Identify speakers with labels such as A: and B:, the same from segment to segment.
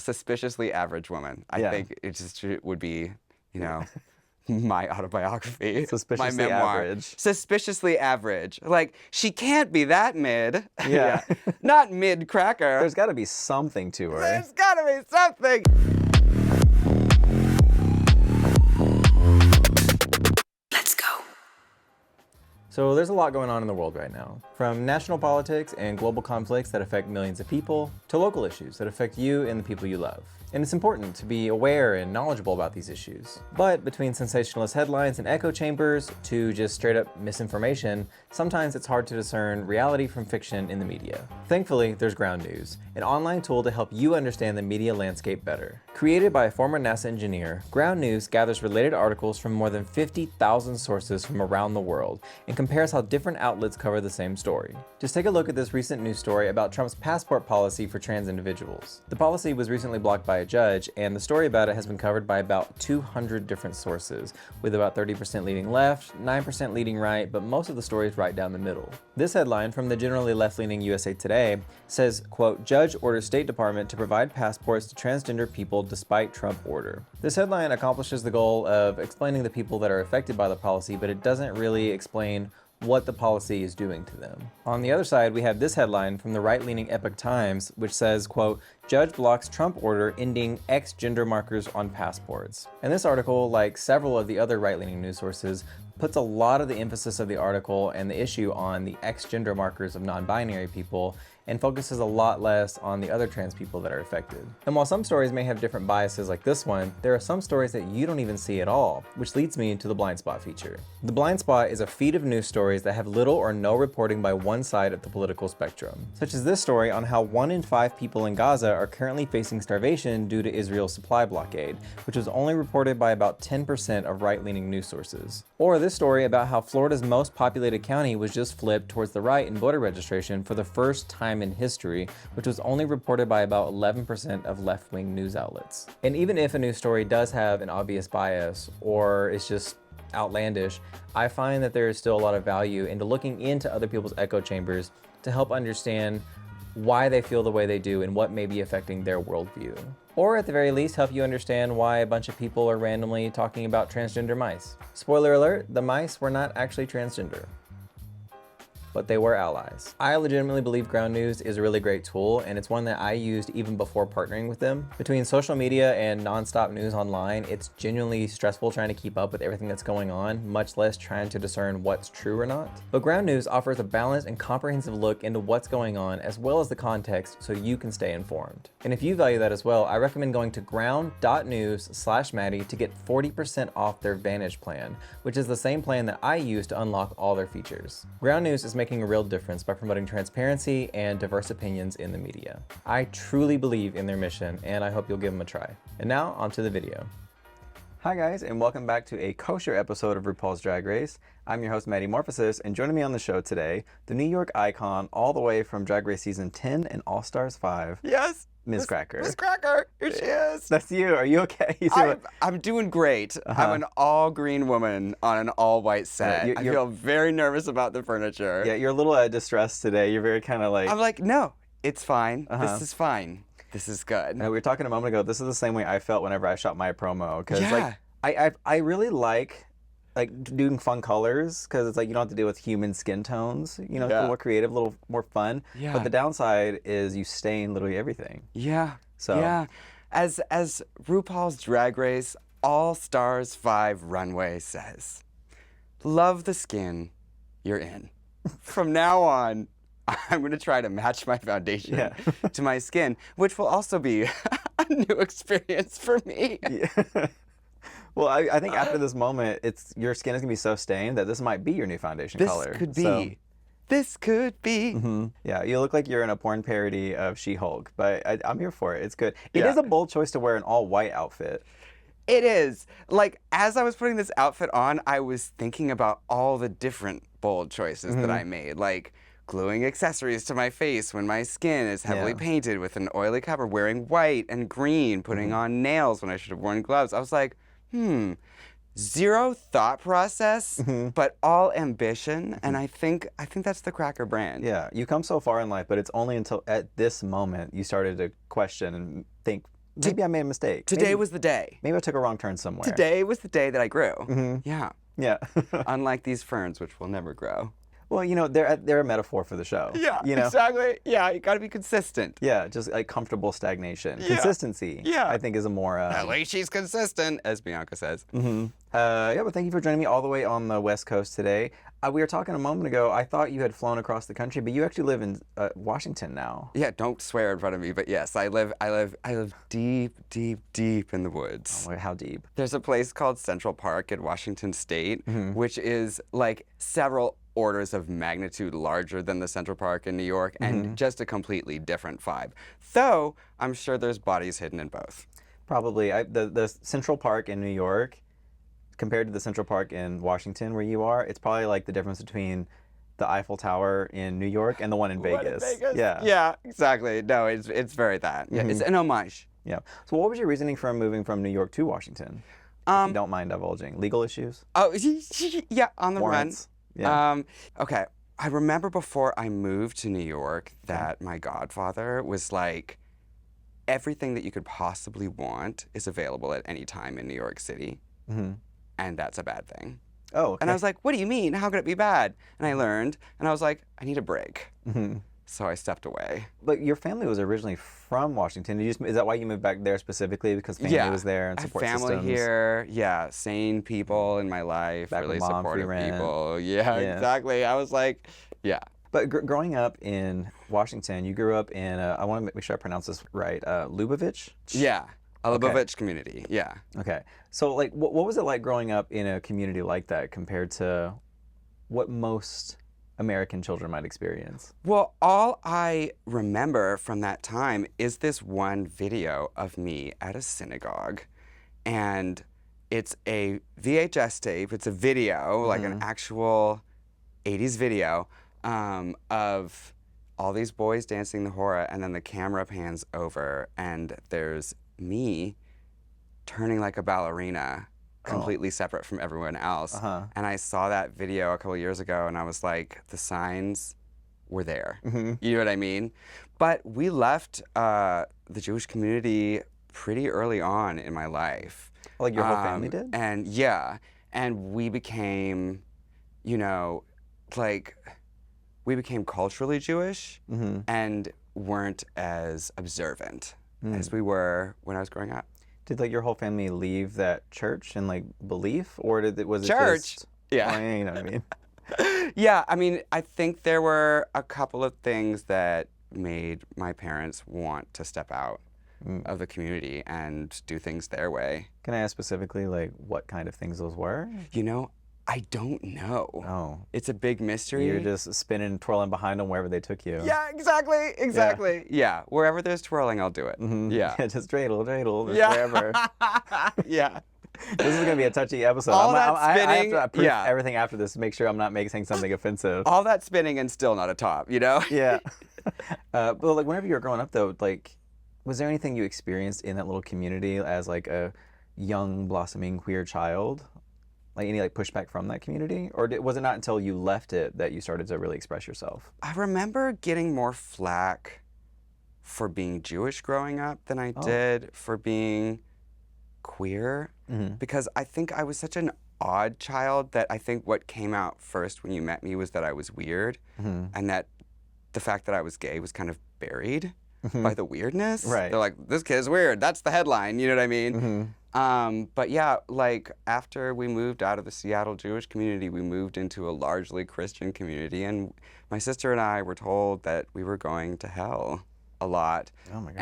A: suspiciously average woman. I think it just would be, you know, my autobiography.
B: Suspiciously
A: my memoir.
B: average.
A: Suspiciously average. Like, she can't be that mid.
B: Yeah.
A: Not mid cracker.
B: There's got to be something to her.
A: There's got to be something.
B: So there's a lot going on in the world right now, from national politics and global conflicts that affect millions of people, to local issues that affect you and the people you love. And it's important to be aware and knowledgeable about these issues. But between sensationalist headlines and echo chambers to just straight up misinformation, sometimes it's hard to discern reality from fiction in the media. Thankfully, there's Ground News, an online tool to help you understand the media landscape better. Created by a former NASA engineer, Ground News gathers related articles from more than 50,000 sources from around the world and compares how different outlets cover the same story. Just take a look at this recent news story about Trump's passport policy for trans individuals. The policy was recently blocked by a judge, and the story about it has been covered by about 200 different sources, with about 30% leading left, 9% leading right, but most of the story is right down the middle. This headline from the generally left-leaning USA Today says, quote, "Judge orders State Department to provide passports to transgender people despite Trump order." This headline accomplishes the goal of explaining the people that are affected by the policy, but it doesn't really explain what the policy is doing to them. On the other side, we have this headline from the right-leaning Epoch Times, which says, quote, "Judge blocks Trump order ending X gender markers on passports." And this article, like several of the other right-leaning news sources, puts a lot of the emphasis of the article and the issue on the X gender markers of non-binary people, and focuses a lot less on the other trans people that are affected. And while some stories may have different biases like this one, there are some stories that you don't even see at all, which leads me to the Blind Spot feature. The Blind Spot is a feed of news stories that have little or no reporting by one side of the political spectrum, such as this story on how 1 in 5 people in Gaza are currently facing starvation due to Israel's supply blockade, which was only reported by about 10% of right-leaning news sources. Or this story about how Florida's most populated county was just flipped towards the right in voter registration for the first time in history, which was only reported by about 11% of left-wing news outlets. And even if a news story does have an obvious bias or is just outlandish, I find that there is still a lot of value into looking into other people's echo chambers to help understand why they feel the way they do and what may be affecting their worldview. Or at the very least, help you understand why a bunch of people are randomly talking about transgender mice. Spoiler alert, the mice were not actually transgender, but they were allies. I legitimately believe Ground News is a really great tool, and it's one that I used even before partnering with them. Between social media and nonstop news online, it's genuinely stressful trying to keep up with everything that's going on, much less trying to discern what's true or not. But Ground News offers a balanced and comprehensive look into what's going on, as well as the context, so you can stay informed. And if you value that as well, I recommend going to ground.news/Maddy to get 40% off their Vantage plan, which is the same plan that I use to unlock all their features. Ground News is making a real difference by promoting transparency and diverse opinions in the media. I truly believe in their mission, and I hope you'll give them a try. And now, onto the video. Hi guys, and welcome back to a kosher episode of RuPaul's Drag Race. I'm your host, Maddy Morphosis, and joining me on the show today, the New York icon all the way from Drag Race Season 10 and All Stars 5.
A: Yes.
B: Miz Cracker.
A: Miz Cracker, here she is.
B: That's you. Are you okay?
A: I'm doing great. I'm an all-green woman on an all-white set. I feel very nervous about the furniture.
B: Yeah, you're a little distressed today. You're very kind of like...
A: I'm like, no, it's fine. This is fine. This is good.
B: We were talking a moment ago. This is the same way I felt whenever I shot my promo. Because I really like doing fun colors, because it's like you don't have to deal with human skin tones. You know, it's a little more creative, a little more fun. Yeah. But the downside is you stain literally everything.
A: Yeah.
B: So
A: yeah. As RuPaul's Drag Race All Stars 5 runway says, love the skin you're in. From now on, I'm going to try to match my foundation to my skin, which will also be a new experience for me.
B: Yeah. Well, I think after this moment, your skin is going to be so stained that this might be your new foundation color.
A: This could be. This could be.
B: Mm-hmm. Yeah, you look like you're in a porn parody of She-Hulk, but I'm here for it. It's good. It is a bold choice to wear an all-white outfit.
A: It is. Like, as I was putting this outfit on, I was thinking about all the different bold choices that I made. Like, gluing accessories to my face when my skin is heavily painted with an oily cover, wearing white and green, putting on nails when I should have worn gloves. I was like, zero thought process, but all ambition, and I think that's the Cracker brand.
B: Yeah, you come so far in life, but it's only until at this moment you started to question and think maybe I made a mistake.
A: Today was the day.
B: Maybe I took a wrong turn somewhere.
A: Today was the day that I grew. Yeah.
B: Yeah.
A: Unlike these ferns, which will never grow.
B: Well, you know, they're a metaphor for the show.
A: Yeah,
B: you know?
A: exactly. Yeah, you got to be consistent.
B: Yeah, just like comfortable stagnation.
A: Yeah.
B: Consistency,
A: Yeah.
B: I think, is a more...
A: At least she's consistent, as Bianca says.
B: Yeah, but thank you for joining me all the way on the West Coast today. We were talking a moment ago, I thought you had flown across the country, but you actually live in Washington now.
A: Yeah, don't swear in front of me, but yes, I live deep, deep, deep in the woods.
B: Oh, how deep?
A: There's a place called Central Park in Washington State, which is like several orders of magnitude larger than the Central Park in New York, and just a completely different vibe. Though, I'm sure there's bodies hidden in both.
B: Probably. The Central Park in New York, compared to the Central Park in Washington where you are, it's probably like the difference between the Eiffel Tower in New York and the one in Vegas. Yeah.
A: Yeah, exactly. No, it's very that. Yeah, it's an homage.
B: Yeah. So what was your reasoning for moving from New York to Washington? If you don't mind divulging. Legal issues?
A: Oh, yeah, on the
B: Warrants?
A: run.
B: Yeah.
A: Okay. I remember before I moved to New York that my godfather was like, everything that you could possibly want is available at any time in New York City. And that's a bad thing.
B: Oh, okay.
A: And I was like, what do you mean? How could it be bad? And I learned, and I was like, I need a break. So I stepped away.
B: But your family was originally from Washington. Is that why you moved back there specifically? Because family was there and support
A: I have family
B: systems?
A: here. Yeah, sane people in my life,
B: Back
A: really
B: with mom, free
A: supportive
B: rent.
A: people. Yeah, exactly. I was like, yeah.
B: But growing up in Washington, you grew up in, I want to make sure I pronounce this right, Lubavitch?
A: Yeah, a Lubavitch community, yeah.
B: Okay. So, like, what was it like growing up in a community like that compared to what most American children might experience?
A: Well, all I remember from that time is this one video of me at a synagogue. And it's a VHS tape, it's a video, like an actual 80s video of all these boys dancing the hora, and then the camera pans over, and there's me turning like a ballerina, completely separate from everyone else. And I saw that video a couple years ago, and I was like, the signs were there. You know what I mean? But we left the Jewish community pretty early on in my life.
B: Like your whole family did?
A: And yeah, and we became, you know, like, we became culturally Jewish and weren't as observant as we were when I was growing up.
B: Did like your whole family leave that church and like belief, or was it
A: Church?
B: just...
A: Yeah.
B: Oh, you know what I mean?
A: Yeah, I mean, I think there were a couple of things that made my parents want to step out of the community and do things their way.
B: Can I ask specifically like what kind of things those were?
A: You know, I don't know.
B: Oh.
A: It's a big mystery.
B: You're just spinning, twirling behind them wherever they took you.
A: Yeah, exactly. Yeah, wherever there's twirling, I'll do it. Yeah.
B: Just dreidel, just
A: Yeah.
B: wherever.
A: Yeah.
B: This is going to be a touchy episode.
A: All that
B: I have
A: spinning,
B: to proof
A: yeah.
B: everything after this to make sure I'm not saying something offensive.
A: All that spinning and still not a top, you know?
B: Yeah. But like whenever you were growing up though, like, was there anything you experienced in that little community as like a young blossoming queer child? Like any like pushback from that community? Or was it not until you left it that you started to really express yourself?
A: I remember getting more flack for being Jewish growing up than I did for being queer, because I think I was such an odd child that I think what came out first when you met me was that I was weird, and that the fact that I was gay was kind of buried by the weirdness.
B: Right.
A: They're like, this kid is weird. That's the headline. You know what I mean? But yeah, like after we moved out of the Seattle Jewish community, we moved into a largely Christian community, and my sister and I were told that we were going to hell a lot.
B: Oh my God.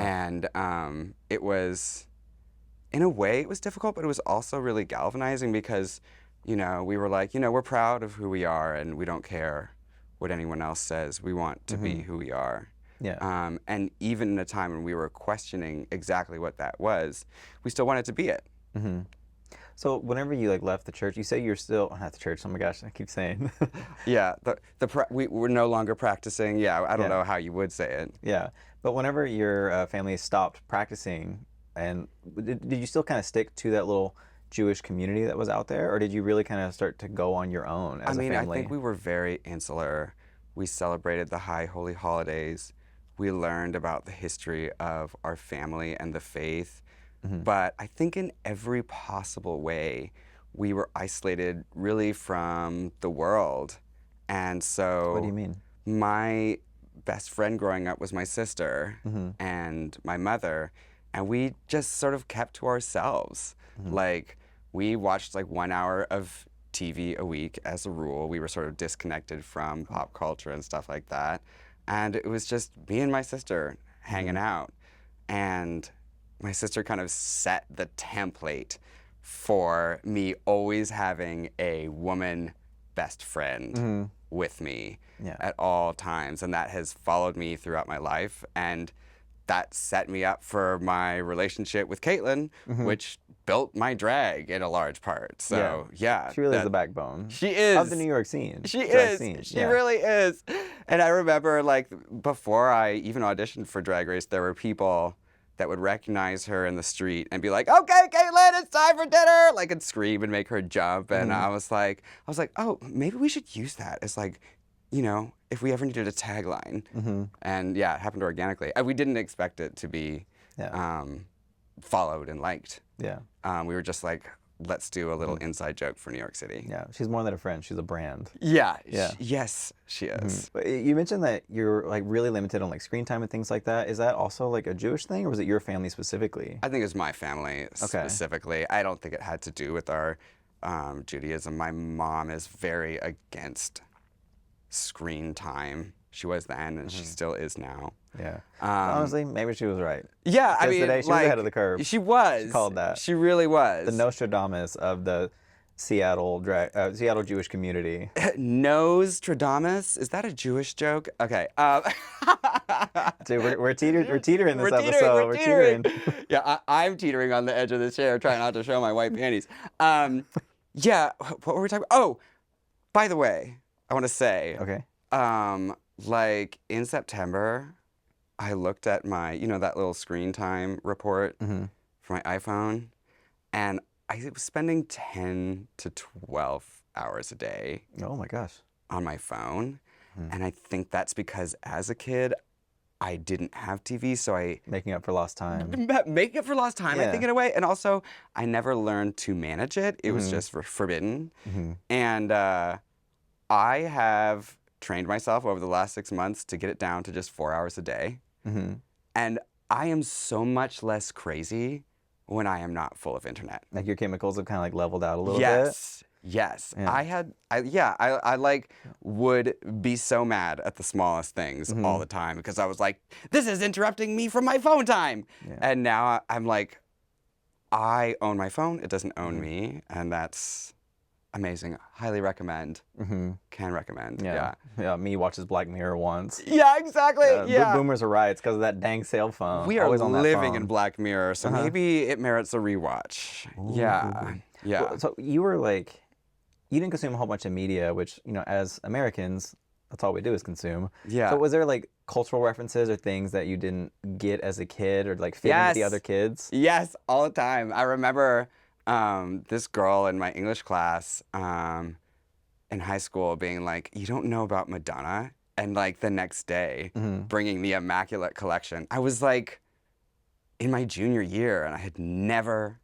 A: And it was, in a way, it was difficult, but it was also really galvanizing because, you know, we were like, you know, we're proud of who we are and we don't care what anyone else says. We want to be who we are.
B: Yeah.
A: And even in a time when we were questioning exactly what that was, we still wanted to be it.
B: So whenever you like left the church, you say you're still not the church. Oh my gosh, I keep saying.
A: Yeah, we were no longer practicing. Yeah, I don't know how you would say it.
B: Yeah, but whenever your family stopped practicing, and did you still kind of stick to that little Jewish community that was out there, or did you really kind of start to go on your own as a family?
A: I think we were very insular. We celebrated the high holy holidays. We learned about the history of our family and the faith. but I think in every possible way, we were isolated really from the world. And so...
B: What do you mean?
A: My best friend growing up was my sister and my mother, and we just sort of kept to ourselves. Like, we watched like 1 hour of TV a week as a rule. We were sort of disconnected from pop culture and stuff like that. And it was just me and my sister hanging out. And my sister kind of set the template for me always having a woman best friend with me at all times. And that has followed me throughout my life. And that set me up for my relationship with Caitlin, which built my drag in a large part. So, yeah.
B: She really is the backbone.
A: She is.
B: Of the New York scene.
A: She is. She really is. And I remember, like, before I even auditioned for Drag Race, there were people that would recognize her in the street and be like, "Okay, Caitlin, it's time for dinner!" Like, and scream and make her jump. And I was like, oh, maybe we should use that as, like, you know, if we ever needed a tagline. And yeah, it happened organically. We didn't expect it to be followed and liked.
B: Yeah.
A: We were just like, let's do a little inside joke for New York City.
B: Yeah, she's more than a friend. She's a brand.
A: Yeah. Yes, she is.
B: But you mentioned that you're like really limited on like screen time and things like that. Is that also like a Jewish thing, or was it your family specifically?
A: I think it was my family specifically. I don't think it had to do with our Judaism. My mom is very against screen time. She was then, and she still is now.
B: Yeah. Honestly, maybe she was right.
A: Yeah, I mean,
B: today she was ahead of the curve.
A: She was.
B: She called that.
A: She really was.
B: The Nostradamus of the Seattle Jewish community.
A: Nostradamus? Is that a Jewish joke? Okay.
B: Dude, we're teetering this episode. We're teetering.
A: Yeah, I'm teetering on the edge of the chair, trying not to show my white panties. Yeah, what were we talking about? Oh, by the way, I want to say.
B: Okay.
A: Like, in September, I looked at my, you know, that little screen time report for my iPhone, and I was spending 10 to 12 hours a day.
B: Oh my gosh.
A: On my phone. And I think that's because as a kid, I didn't have TV, so
B: Making up for lost time.
A: Making up for lost time, I think, in a way. And also, I never learned to manage it. It was just forbidden. And I have trained myself over the last 6 months to get it down to just 4 hours a day. And I am so much less crazy when I am not full of internet.
B: Like your chemicals have kind of like leveled out a little bit?
A: Yes. Yeah. I like would be so mad at the smallest things all the time because I was like, this is interrupting me from my phone time. And now I'm like, I own my phone. It doesn't own me. And that's amazing. Highly recommend. Can recommend. Yeah.
B: Me watches Black Mirror once.
A: Yeah, exactly.
B: Boomers are right. It's because of that dang cell phone.
A: We are living in Black Mirror, so maybe it merits a rewatch. Yeah.
B: Well, so you were like, you didn't consume a whole bunch of media, which, you know, as Americans, that's all we do is consume. Yeah. So was there like cultural references or things that you didn't get as a kid or like fit in with the other kids?
A: Yes, all the time. I remember this girl in my English class in high school being like, you don't know about Madonna? And like the next day, bringing the Immaculate Collection. I was like in my junior year and I had never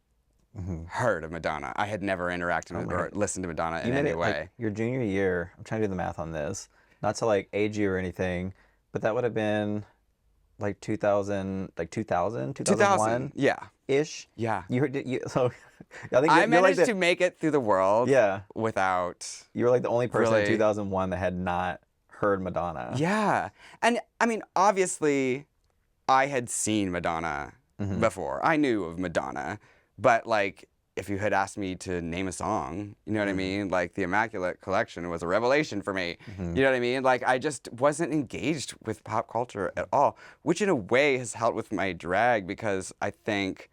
A: heard of Madonna. I had never interacted with or listened to Madonna in any way.
B: Like, your junior year, I'm trying to do the math on this, not to like age you or anything, but that would have been like 2000, 2001?
A: Yeah.
B: Ish?
A: Yeah.
B: So I think
A: I managed to make it through the world without...
B: You were like the only person in 2001 that had not heard Madonna.
A: Yeah. And I mean, obviously, I had seen Madonna before. I knew of Madonna. But like, if you had asked me to name a song, you know what I mean? Like, the Immaculate Collection was a revelation for me. You know what I mean? Like, I just wasn't engaged with pop culture at all, which in a way has helped with my drag because I think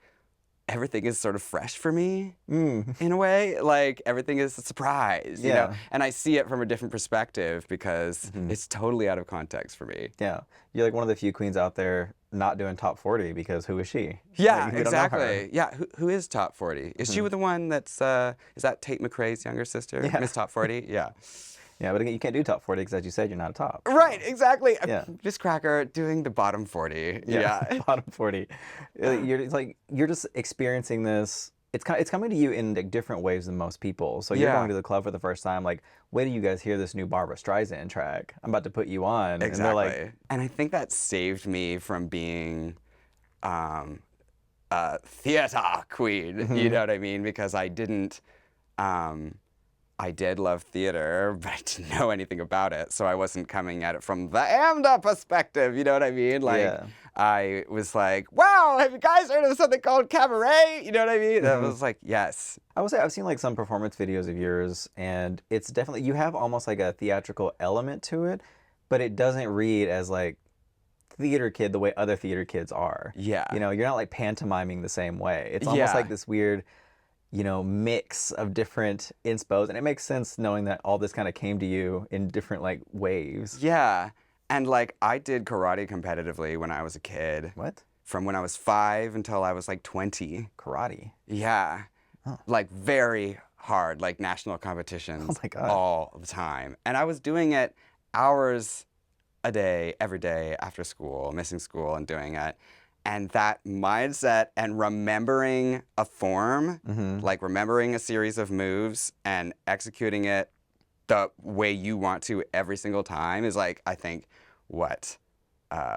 A: everything is sort of fresh for me in a way. Like, everything is a surprise, you know? And I see it from a different perspective because it's totally out of context for me.
B: Yeah. You're like one of the few queens out there not doing top 40 because who is she?
A: Yeah, like, exactly. Yeah, who is top 40? Is she the one that's, is that Tate McRae's younger sister?
B: Yeah.
A: Miss Top 40? Yeah.
B: Yeah, but again, you can't do top 40 because, as you said, you're not a top.
A: Right, exactly.
B: Yeah.
A: Miz Cracker doing the bottom 40. Yeah.
B: Bottom 40. You're just experiencing this. It's coming to you in like, different ways than most people. So you're going to the club for the first time. Like, wait till you guys hear this new Barbra Streisand track. I'm about to put you on.
A: Exactly.
B: And they're like,
A: and I think that saved me from being a theater queen. You know what I mean? Because I didn't. I did love theater, but I didn't know anything about it, so I wasn't coming at it from the AMDA perspective, you know what I mean? Like, I was like, wow, have you guys heard of something called cabaret? You know what I mean? And I was like, yes.
B: I would say I've seen like some performance videos of yours, and it's definitely, you have almost like a theatrical element to it, but it doesn't read as like theater kid the way other theater kids are.
A: Yeah.
B: You know, you're not like pantomiming the same way. It's almost like this weird, you know, mix of different inspos, and it makes sense knowing that all this kind of came to you in different like waves.
A: Yeah, and like I did karate competitively when I was a kid.
B: What?
A: From when I was 5 until I was like 20.
B: Karate?
A: Yeah, like very hard, like national competitions.
B: Oh my God.
A: All the time, and I was doing it hours a day, every day after school, missing school and doing it. And that mindset and remembering a form, like remembering a series of moves and executing it the way you want to every single time is like, I think, what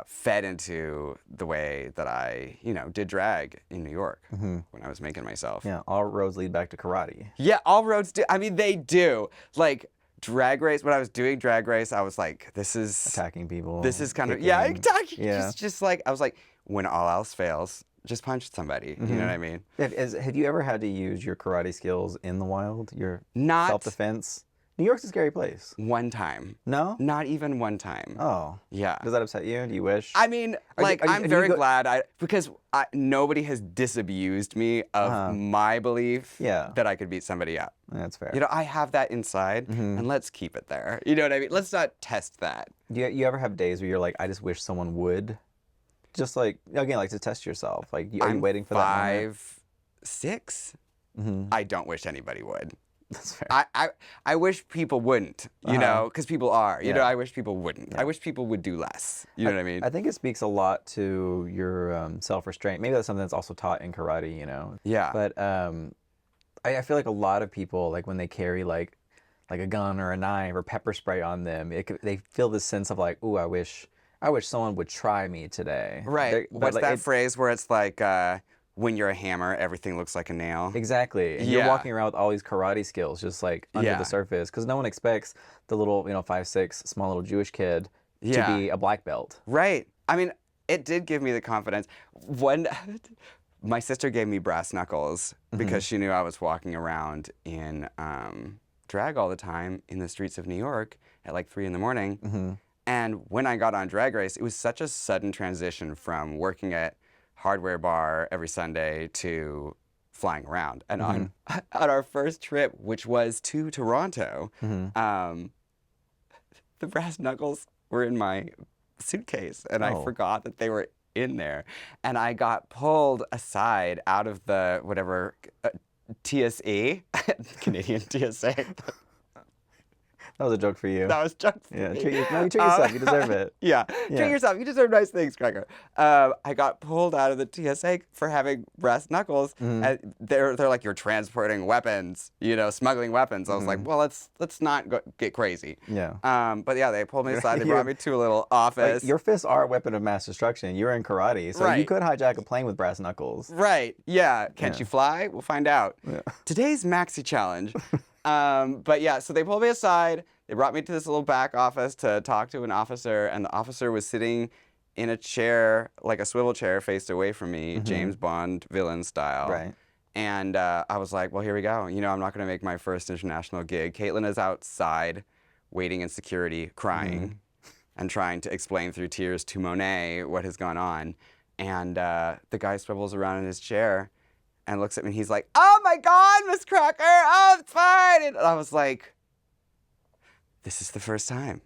A: fed into the way that I, you know, did drag in New York when I was making myself.
B: Yeah, all roads lead back to karate.
A: Yeah, all roads do. I mean, they do. Like, Drag Race, when I was doing Drag Race, I was like, this is...
B: Attacking people.
A: This is kind of...
B: kicking.
A: Yeah, attacking.
B: Yeah.
A: Just like, I was like, when all else fails, just punch somebody. You know what I mean?
B: Have you ever had to use your karate skills in the wild? Your
A: Not
B: self-defense? New York's a scary place.
A: one time.
B: No?
A: Not even one time.
B: Oh.
A: Yeah.
B: Does that upset you? Do you wish?
A: I mean, I'm very glad because nobody has disabused me of my belief that I could beat somebody up.
B: That's fair.
A: You know, I have that inside, and let's keep it there. You know what I mean? Let's not test that.
B: Do you ever have days where you're like, I just wish someone would? Just like, again, like to test yourself. Like, are you waiting for that moment?
A: 5, 6. I don't wish anybody would.
B: That's fair.
A: I wish people wouldn't, you know, because people are. You know, I wish people wouldn't. I wish people would do less. You know what I mean?
B: I think it speaks a lot to your self-restraint. Maybe that's something that's also taught in karate, you know?
A: Yeah.
B: But I feel like a lot of people, like when they carry like a gun or a knife or pepper spray on them, they feel this sense of like, ooh, I wish someone would try me today.
A: Right. What's like, that phrase where it's like, when you're a hammer, everything looks like a nail?
B: Exactly. And you're walking around with all these karate skills just like under the surface, because no one expects the little, 5'6", small little Jewish kid to be a black belt.
A: Right. I mean, it did give me the confidence. When my sister gave me brass knuckles because she knew I was walking around in drag all the time in the streets of New York at like 3 in the morning. And when I got on Drag Race, it was such a sudden transition from working at Hardware Bar every Sunday to flying around. And on our first trip, which was to Toronto, the brass knuckles were in my suitcase, and I forgot that they were in there. And I got pulled aside out of the whatever TSA, Canadian TSA.
B: That was a joke for you.
A: That was a joke for me.
B: You treat yourself. You deserve it.
A: Treat yourself. You deserve nice things, Cracker. I got pulled out of the TSA for having brass knuckles. And they're like, you're transporting weapons, smuggling weapons. I was like, well, let's not get crazy.
B: Yeah.
A: But yeah, they pulled me aside. They brought me to a little office.
B: Like, your fists are a weapon of mass destruction. You're in karate, so you could hijack a plane with brass knuckles.
A: Right. Yeah. Can't you fly? We'll find out. Yeah. Today's maxi challenge. But yeah, so they pulled me aside. They brought me to this little back office to talk to an officer, and the officer was sitting in a chair, like a swivel chair, faced away from me, James Bond villain style.
B: Right.
A: And I was like, well, here we go. I'm not going to make my first international gig. Caitlin is outside, waiting in security, crying, and trying to explain through tears to Monet what has gone on. And the guy swivels around in his chair and looks at me, and he's like, oh my God, Miz Cracker, oh, it's fine. And I was like, this is the first time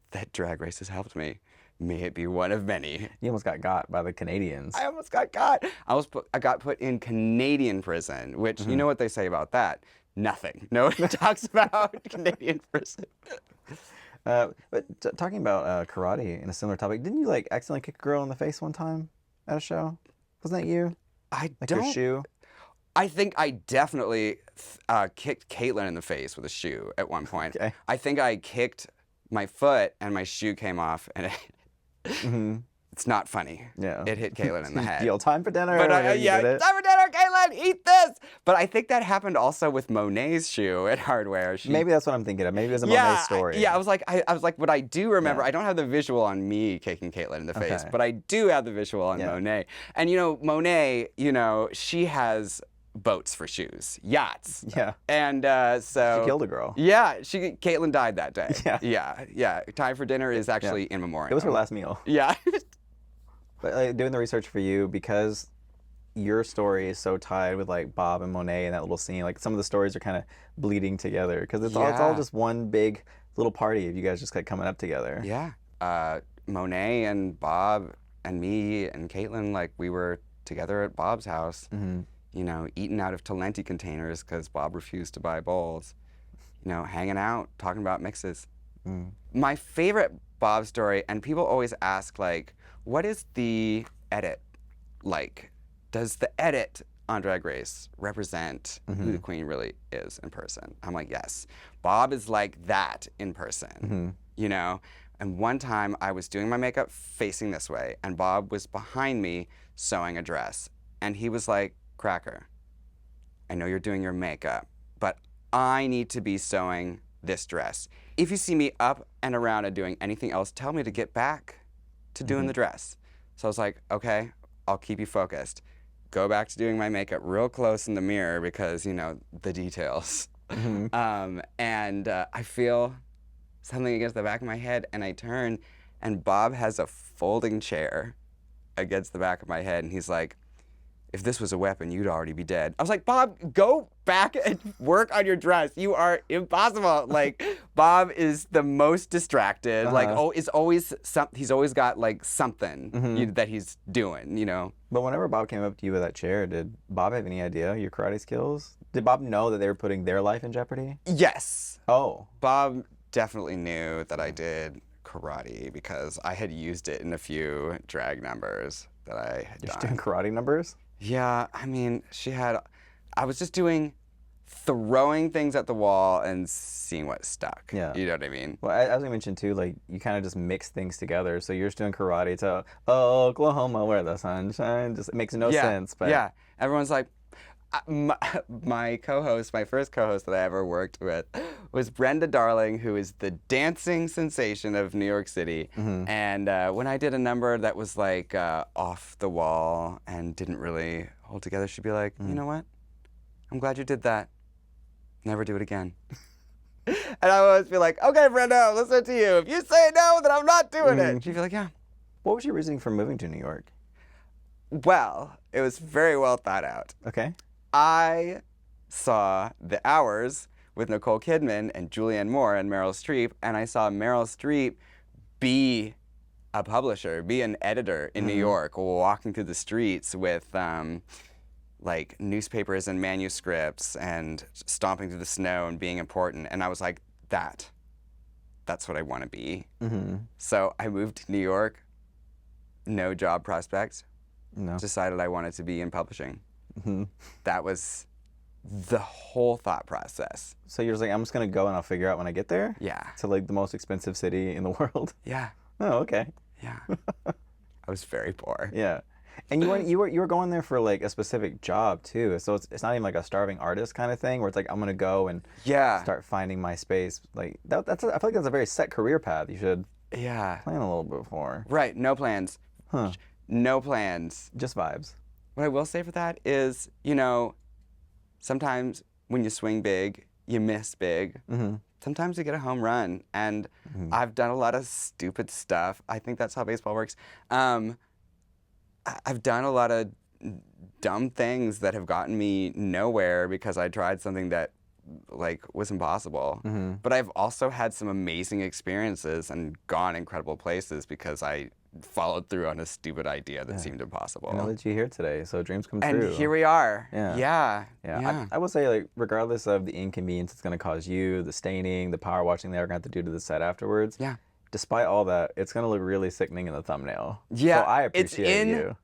A: that Drag Race has helped me. May it be one of many.
B: You almost got by the Canadians.
A: I almost got. I got put in Canadian prison, which, you know what they say about that? nothing. No one talks about Canadian prison.
B: But talking about karate in a similar topic, didn't you like accidentally kick a girl in the face one time at a show? Wasn't that you?
A: I
B: Like
A: don't.
B: your shoe?
A: I think I definitely kicked Caitlin in the face with a shoe at one point.
B: Okay.
A: I think I kicked my foot and my shoe came off, and it's not funny.
B: Yeah.
A: It hit Caitlin in the head.
B: Deal time for dinner.
A: But
B: whenever you did it.
A: time for dinner, Caitlin, eat this. But I think that happened also with Monet's shoe at Hardware.
B: Maybe that's what I'm thinking of. Maybe it was a Monet story.
A: Yeah, I was like, what I do remember, I don't have the visual on me kicking Caitlin in the face,
B: Okay.
A: but I do have the visual on Monet. And Monet, she has boats for shoes, yachts.
B: Yeah.
A: And so
B: She killed a girl.
A: Yeah, Caitlin died that day.
B: Yeah.
A: Yeah. Time for dinner is actually in memoriam.
B: It was her last meal.
A: Yeah.
B: But doing the research for you, because your story is so tied with like Bob and Monet and that little scene, like some of the stories are kind of bleeding together because it's all just one big little party of you guys just like coming up together.
A: Yeah. Monet and Bob and me and Caitlin, like we were together at Bob's house, eating out of Talenti containers because Bob refused to buy bowls, hanging out, talking about mixes. My favorite Bob story, and people always ask, like, what is the edit like? Does the edit on Drag Race represent who the queen really is in person? I'm like, yes. Bob is like that in person, And one time I was doing my makeup facing this way, and Bob was behind me sewing a dress. And he was like, Cracker, I know you're doing your makeup, but I need to be sewing this dress. If you see me up and around and doing anything else, tell me to get back to doing the dress. So I was like, okay, I'll keep you focused. Go back to doing my makeup real close in the mirror because, the details. And I feel something against the back of my head, and I turn, and Bob has a folding chair against the back of my head, and he's like, if this was a weapon, you'd already be dead. I was like, Bob, go back and work on your dress. You are impossible. Like, Bob is the most distracted. Like, he's always got like something that he's doing,
B: But whenever Bob came up to you with that chair, did Bob have any idea your karate skills? Did Bob know that they were putting their life in jeopardy?
A: Yes.
B: Oh.
A: Bob definitely knew that I did karate because I had used it in a few drag numbers that I had
B: You're
A: done.
B: doing karate numbers?
A: Yeah, I mean, I was just throwing things at the wall and seeing what stuck.
B: Yeah.
A: You know what I mean?
B: Well, as I mentioned too, like you kind of just mix things together. So you're just doing karate to Oklahoma where the sun shines. Just it makes no sense. But
A: yeah, everyone's like, my co-host, my first co-host that I ever worked with was Brenda Darling, who is the dancing sensation of New York City. And when I did a number that was like off the wall and didn't really hold together, she'd be like, you know what? I'm glad you did that. Never do it again. And I would always be like, okay, Brenda, I'll listen to you. If you say no, then I'm not doing it. She'd be like, yeah.
B: What was your reasoning for moving to New York?
A: Well, it was very well thought out.
B: Okay.
A: I saw The Hours with Nicole Kidman and Julianne Moore and Meryl Streep, and I saw Meryl Streep be a publisher, be an editor in New York, walking through the streets with like newspapers and manuscripts and stomping through the snow and being important. And I was like, that's what I want to be. So I moved to New York, no job prospects, decided I wanted to be in publishing. That was the whole thought process.
B: So you're just like, I'm just gonna go and I'll figure out when I get there?
A: Yeah.
B: To like the most expensive city in the world?
A: Yeah.
B: Oh, okay.
A: Yeah. I was very poor.
B: Yeah. And you were going there for like a specific job too. So it's not even like a starving artist kind of thing where it's like I'm gonna go and start finding my space. Like I feel like that's a very set career path. You should plan a little bit for.
A: Right. No plans. No plans.
B: Just vibes.
A: What I will say for that is, sometimes when you swing big, you miss big. Sometimes you get a home run. And I've done a lot of stupid stuff. I think that's how baseball works. I've done a lot of dumb things that have gotten me nowhere because I tried something that was impossible. But I've also had some amazing experiences and gone incredible places because I followed through on a stupid idea that seemed impossible.
B: I know that you're here today, so dreams come true.
A: And here we are.
B: Yeah.
A: Yeah.
B: I will say, like, regardless of the inconvenience it's going to cause you, the staining, the power washing they're going to have to do to the set afterwards.
A: Yeah.
B: Despite all that, it's going to look really sickening in the thumbnail.
A: Yeah.
B: So I appreciate you.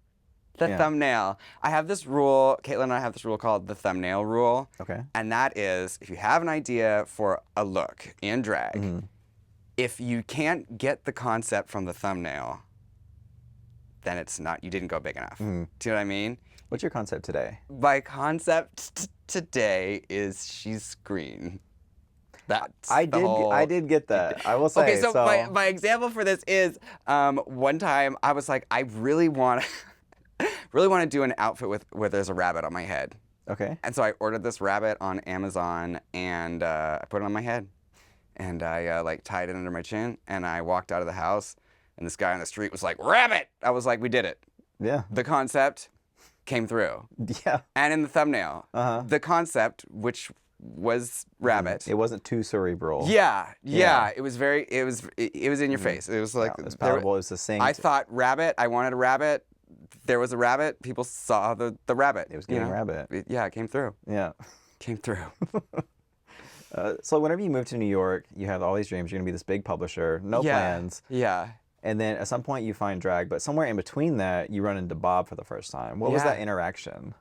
A: The thumbnail. I have this rule, Caitlin and I have this rule called the thumbnail rule.
B: Okay.
A: And that is, if you have an idea for a look in drag, if you can't get the concept from the thumbnail, then you didn't go big enough. Do you know what I mean?
B: What's your concept today?
A: My concept today is she's green.
B: I did get that. I will say.
A: Okay, so my example for this is one time I was like, I really want to do an outfit where there's a rabbit on my head.
B: Okay.
A: And so I ordered this rabbit on Amazon and I put it on my head. And I like tied it under my chin and I walked out of the house and this guy on the street was like, rabbit! I was like, we did it.
B: Yeah.
A: The concept came through.
B: Yeah.
A: And in the thumbnail, the concept, which was rabbit.
B: It wasn't too cerebral.
A: Yeah. It was in your face. It was like,
B: it was palatable, it was succinct.
A: I thought rabbit, I wanted a rabbit. There was a rabbit. People saw the rabbit.
B: It was getting rabbit.
A: It came through.
B: Yeah.
A: Came through.
B: So whenever you move to New York, you have all these dreams. You're going to be this big publisher, no plans.
A: Yeah.
B: And then at some point you find drag, but somewhere in between that, you run into Bob for the first time. What was that interaction?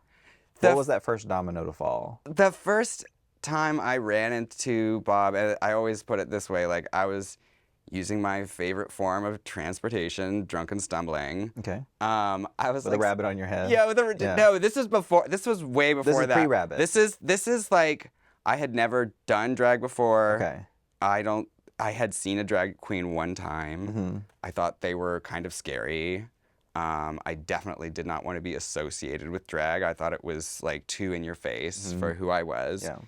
B: What was that first domino to fall?
A: The first time I ran into Bob, I always put it this way, like I was using my favorite form of transportation, drunken stumbling.
B: Okay.
A: I was
B: with a rabbit on your head.
A: Yeah, no, this was before. This was way before that.
B: This is pre-rabbit.
A: This is like I had never done drag before.
B: Okay.
A: I had seen a drag queen one time. I thought they were kind of scary. I definitely did not want to be associated with drag. I thought it was like too in your face for who I was.
B: Yeah.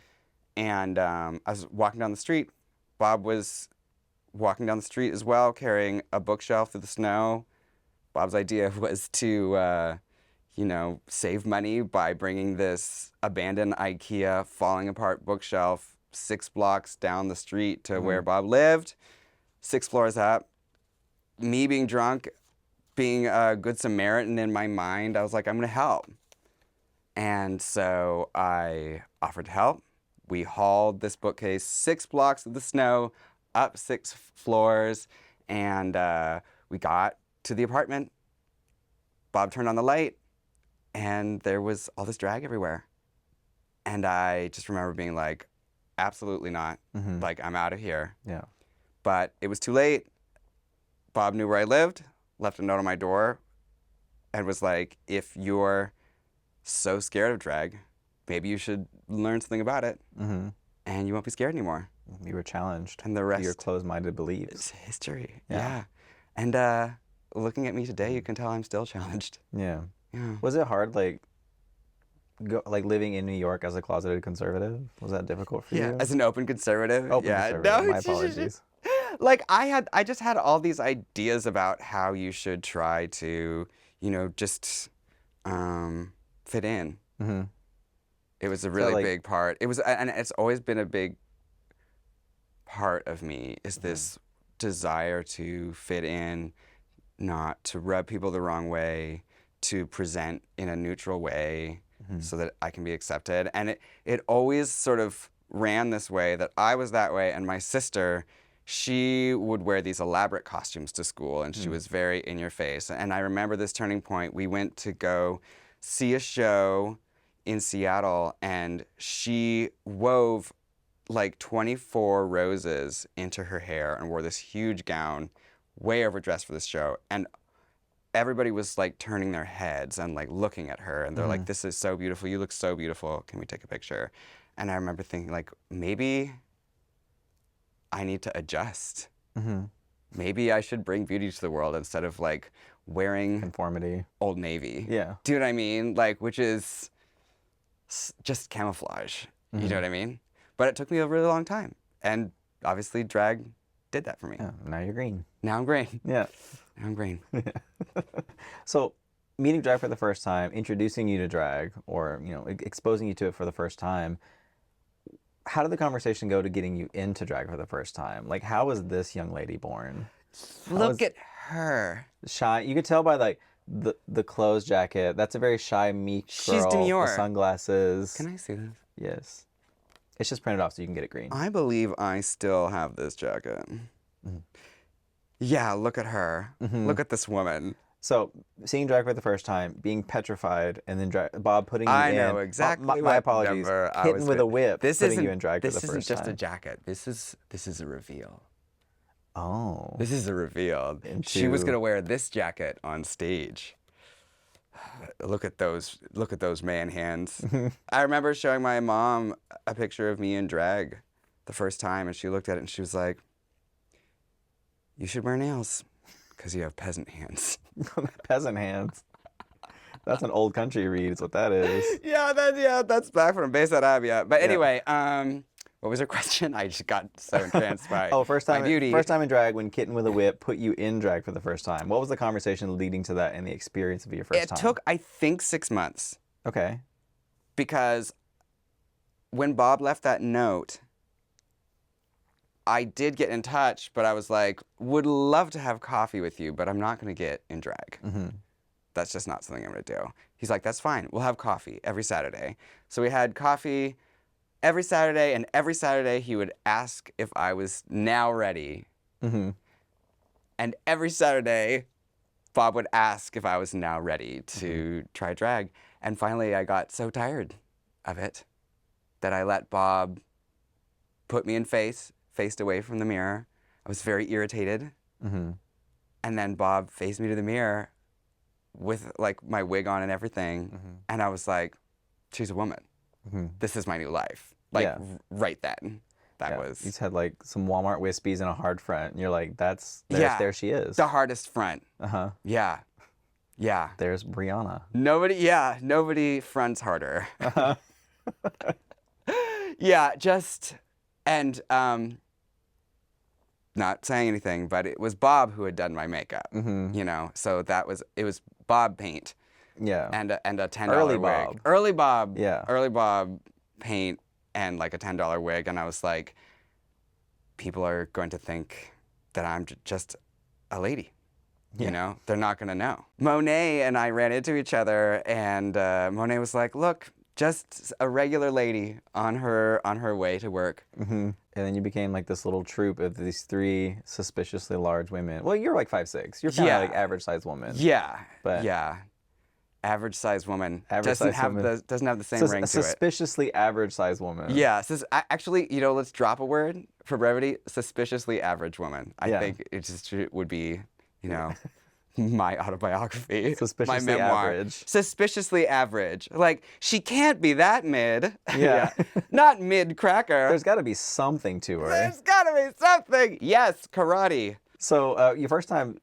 A: And I was walking down the street. Bob was walking down the street as well, carrying a bookshelf through the snow. Bob's idea was to, save money by bringing this abandoned IKEA, falling apart bookshelf 6 blocks down the street to where Bob lived, 6 floors up. Me being drunk, being a good Samaritan in my mind, I was like, I'm going to help. And so I offered to help. We hauled this bookcase 6 blocks of the snow, up 6 floors, and we got to the apartment. Bob turned on the light, and there was all this drag everywhere. And I just remember being like, absolutely not. Like, I'm out of here.
B: Yeah.
A: But it was too late. Bob knew where I lived, left a note on my door, and was like, if you're so scared of drag, maybe you should learn something about it, and you won't be scared anymore.
B: You were challenged.
A: And the rest,
B: your closed-minded beliefs.
A: It's history. Yeah. And looking at me today, you can tell I'm still challenged.
B: Yeah.
A: Yeah.
B: Was it hard, like living in New York as a closeted conservative? Was that difficult for you?
A: As an open conservative.
B: Conservative.
A: No,
B: my apologies.
A: Like I just had all these ideas about how you should try to, just fit in. It was a really big part. It was, and it's always been a big part of me is this desire to fit in, not to rub people the wrong way, to present in a neutral way so that I can be accepted. And it always sort of ran this way, that I was that way, and my sister, she would wear these elaborate costumes to school, and she was very in your face. And I remember this turning point. We went to go see a show in Seattle, and she wove like 24 roses into her hair and wore this huge gown, way overdressed for this show. And everybody was like turning their heads and like looking at her, and they're like, this is so beautiful. You look so beautiful. Can we take a picture? And I remember thinking, like, maybe I need to adjust. Maybe I should bring beauty to the world instead of like wearing
B: Conformity.
A: Old Navy.
B: Yeah.
A: Do you know what I mean? Like, which is just camouflage. You know what I mean? But it took me a really long time. And obviously drag did that for me.
B: Yeah, now you're green.
A: Now I'm green.
B: Yeah.
A: Now I'm green.
B: So meeting drag for the first time, introducing you to drag, or exposing you to it for the first time, how did the conversation go to getting you into drag for the first time? Like, how was this young lady born?
A: Look at her.
B: Shy. You could tell by like the clothes jacket. That's a very shy, meek girl.
A: She's demure.
B: The sunglasses.
A: Can I see this?
B: Yes. It's just printed off so you can get it green.
A: I believe I still have this jacket. Yeah, look at her. Look at this woman.
B: So, seeing drag for the first time, being petrified, and then Bob putting you in.
A: I know exactly.
B: My apologies. Hitting with a whip, putting you in drag for the first time.
A: This isn't just a jacket. This is a reveal.
B: Oh.
A: This is a reveal. She was gonna wear this jacket on stage. Look at those man hands. I remember showing my mom a picture of me in drag the first time, and she looked at it and she was like, "You should wear nails because you have peasant hands."
B: Peasant hands. That's an old country read, is what that is.
A: That's back from Bayside Abbey. Yeah. But anyway, what was her question? I just got so entranced by my beauty.
B: First time in drag when Kitten with a Whip put you in drag for the first time. What was the conversation leading to that and the experience of your first time?
A: It took, I think, 6 months.
B: Okay.
A: Because when Bob left that note, I did get in touch, but I was like, would love to have coffee with you, but I'm not going to get in drag. That's just not something I'm going to do. He's like, that's fine. We'll have coffee every Saturday. So we had coffee every Saturday, and every Saturday he would ask if I was now ready. And every Saturday, Bob would ask if I was now ready to try drag. And finally, I got so tired of it that I let Bob put me in faced away from the mirror. I was very irritated. And then Bob faced me to the mirror with like my wig on and everything. And I was like, she's a woman. This is my new life. Like right then. That was.
B: You just had like some Walmart wispies and a hard front. And you're like, there she is.
A: The hardest front. Yeah.
B: There's Brianna.
A: Nobody fronts harder. And not saying anything, but it was Bob who had done my makeup. You know, so it was Bob paint. And a $10 wig. Early Bob. Early Bob paint and like a $10 wig, and I was like, people are going to think that I'm just a lady. You know, they're not going to know. Monet and I ran into each other, and Monet was like, look, just a regular lady on her way to work.
B: And then you became like this little troupe of these 3 suspiciously large women. Well, you're like 5'6". You're kind of like average sized woman.
A: Average sized woman doesn't have the same ring to it.
B: Suspiciously average sized woman.
A: Actually, you know, let's drop a word for brevity. Suspiciously average woman. I think it just would be, you know, my autobiography,
B: Suspiciously
A: my memoir.
B: average.
A: Suspiciously average. Like, she can't be that mid. Not mid cracker.
B: There's got to be something to her.
A: There's got to be something. Yes, karate.
B: So your first time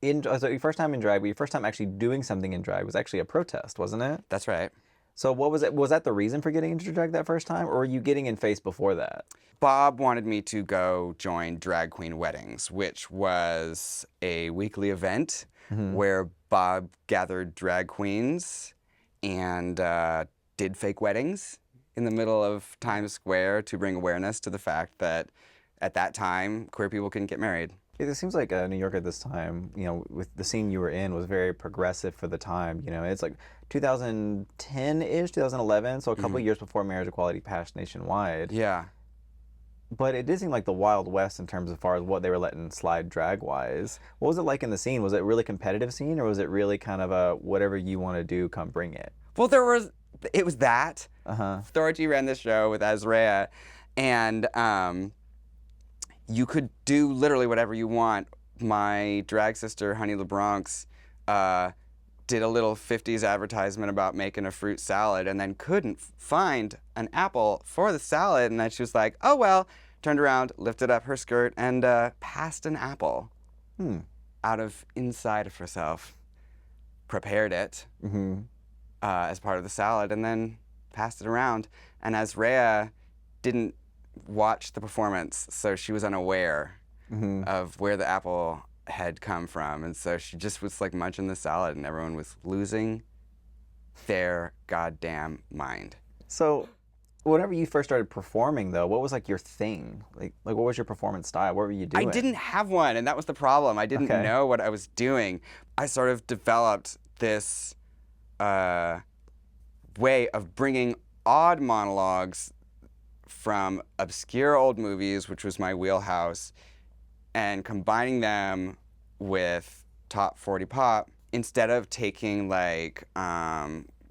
B: in drag, but your first time actually doing something in drag was actually a protest, wasn't it?
A: That's right.
B: So what was it? Was that the reason for getting into drag that first time, or were you getting in face before that?
A: Bob wanted me to go join Drag Queen Weddings, which was a weekly event where Bob gathered drag queens and did fake weddings in the middle of Times Square to bring awareness to the fact that at that time, queer people couldn't get married.
B: It seems like New York at this time, you know, with the scene you were in, was very progressive for the time. You know, it's like 2010-ish, 2011, so a couple of years before marriage equality passed nationwide. But it did seem like the Wild West in terms of far as what they were letting slide drag-wise. What was it like in the scene? Was it a really competitive scene, or was it really kind of a whatever you want to do, come bring it?
A: Well, it was that. Dorothy ran this show with Azrea, and you could do literally whatever you want. My drag sister, Honey LeBronx, did a little 50s advertisement about making a fruit salad and then couldn't find an apple for the salad. And then she was like, oh, well, turned around, lifted up her skirt, and passed an apple out of inside of herself, prepared it as part of the salad, and then passed it around. And Azrea didn't watch the performance, so she was unaware of where the apple had come from, and so she just was like munching the salad, and everyone was losing their goddamn mind.
B: So Whenever you first started performing, though, what was like your thing? Like what was your performance style? What were you doing?
A: I didn't have one, and that was the problem. I didn't know what I was doing. I sort of developed this way of bringing odd monologues from obscure old movies, which was my wheelhouse, and combining them with top 40 pop instead of taking like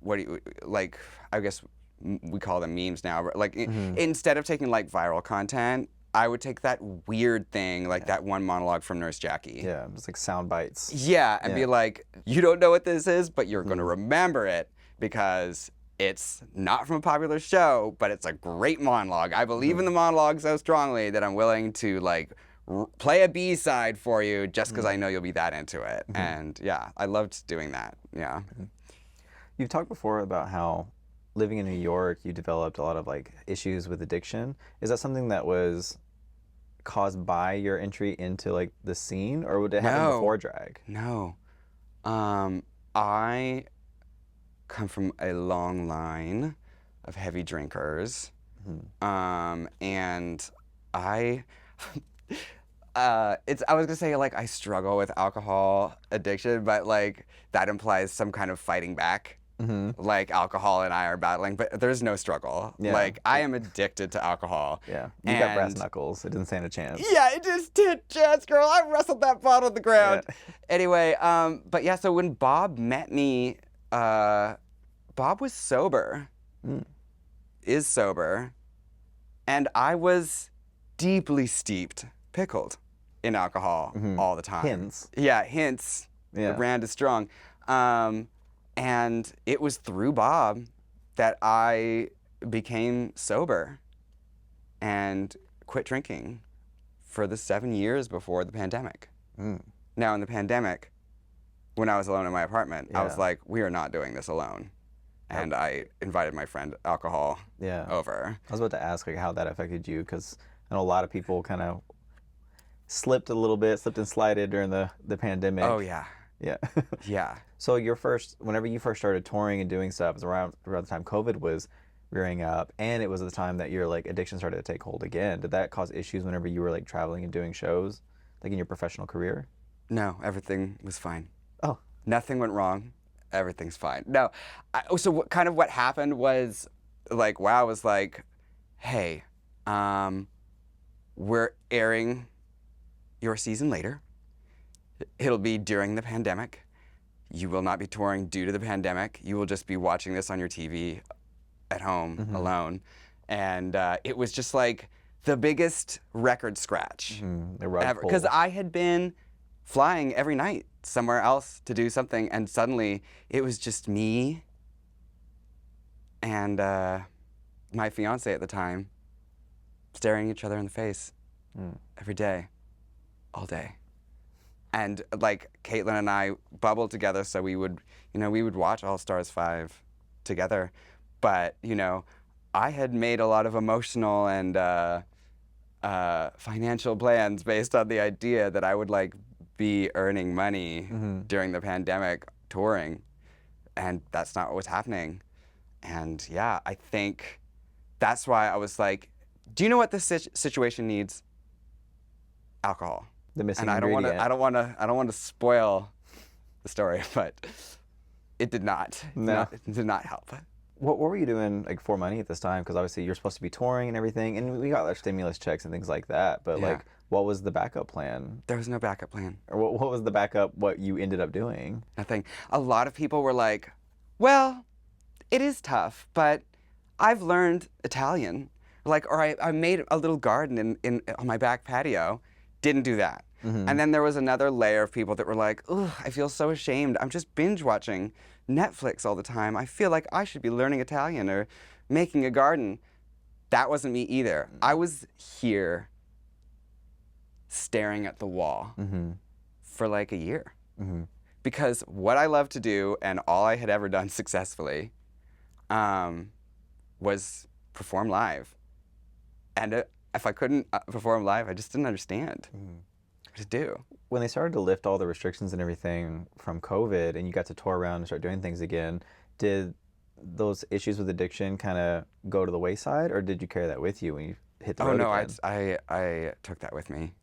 A: like I guess we call them memes now, but like instead of taking like viral content, I would take that weird thing, like that one monologue from Nurse Jackie.
B: Yeah, just like sound bites.
A: Yeah, and be like, you don't know what this is, but you're going to remember it because it's not from a popular show, but it's a great monologue. I believe in the monologue so strongly that I'm willing to like play a B-side for you just because I know you'll be that into it. And yeah, I loved doing that. Yeah.
B: You've talked before about how living in New York, you developed a lot of like issues with addiction. Is that something that was caused by your entry into like the scene, or would it happen before drag?
A: No. I come from a long line of heavy drinkers. And I I was gonna say like I struggle with alcohol addiction, but like that implies some kind of fighting back. Like alcohol and I are battling, but there's no struggle. Like I am addicted to alcohol.
B: Yeah, you got brass knuckles. It didn't stand a chance.
A: Yeah, it just did, chance, girl. I wrestled that bottle to the ground. Anyway, but yeah, so when Bob met me, Bob was sober, is sober, and I was deeply steeped, pickled in alcohol all the time.
B: Hints.
A: Yeah, hints. The brand is strong. And it was through Bob that I became sober and quit drinking for the 7 years before the pandemic. Now, in the pandemic, when I was alone in my apartment, I was like, we are not doing this alone. And I invited my friend Alcohol over.
B: I was about to ask like how that affected you, because I know a lot of people kind of slipped a little bit, slipped and slided during the pandemic.
A: Oh, yeah.
B: Yeah.
A: Yeah.
B: So whenever you first started touring and doing stuff, it was around the time COVID was rearing up, and it was the time that your like addiction started to take hold again. Did that cause issues whenever you were like traveling and doing shows, like in your professional career?
A: No, everything was fine.
B: Oh.
A: Nothing went wrong. Everything's fine. No. So what happened was like, WoW was like, hey, we're airing your season later. It'll be during the pandemic. You will not be touring due to the pandemic. You will just be watching this on your TV at home alone. And it was just like the biggest record scratch ever. Because I had been flying every night somewhere else to do something, and suddenly it was just me and my fiance at the time staring each other in the face every day, all day. And like Caitlin and I bubbled together, so we would watch All Stars 5 together. But I had made a lot of emotional and financial plans based on the idea that I would like be earning money during the pandemic touring, and that's not what was happening. And yeah, I think that's why I was like, do you know what this situation needs? Alcohol.
B: The missing
A: and
B: ingredient.
A: I don't want to spoil the story, but it did not. It did not help.
B: What were you doing like for money at this time? Because obviously you're supposed to be touring and everything, and we got like stimulus checks and things like that. But like, what was the backup plan?
A: There was no backup plan.
B: Or what was the backup? What you ended up doing?
A: Nothing. A lot of people were like, "Well, it is tough, but I've learned Italian." Like, or I made a little garden on my back patio. Didn't do that. And then there was another layer of people that were like, ugh, I feel so ashamed. I'm just binge watching Netflix all the time. I feel like I should be learning Italian or making a garden. That wasn't me either. I was here staring at the wall for like a year. Because what I love to do, and all I had ever done successfully, was perform live. And if I couldn't perform live, I just didn't understand. I just do.
B: When they started to lift all the restrictions and everything from COVID, and you got to tour around and start doing things again, did those issues with addiction kind of go to the wayside, or did you carry that with you when you hit the road
A: no,
B: again?
A: I took that with me.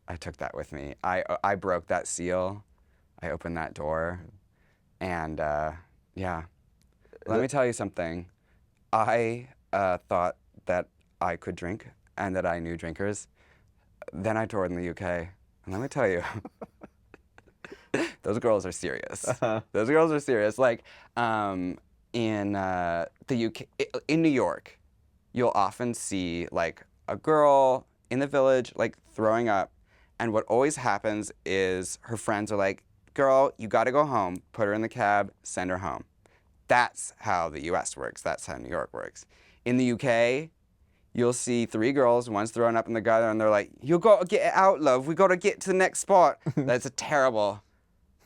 A: I took that with me. I broke that seal. I opened that door, and yeah. Let me tell you something. I thought that I could drink and that I knew drinkers. Then I toured in the UK, and let me tell you, those girls are serious. Those girls are serious. Like in the UK, in New York, you'll often see like a girl in the village like throwing up, and what always happens is her friends are like, "Girl, you got to go home. Put her in the cab, send her home." That's how the US works. That's how New York works. In the UK, you'll see 3 girls, one's throwing up in the gutter, and they're like, "You gotta get out, love. We gotta get to the next spot." That's a terrible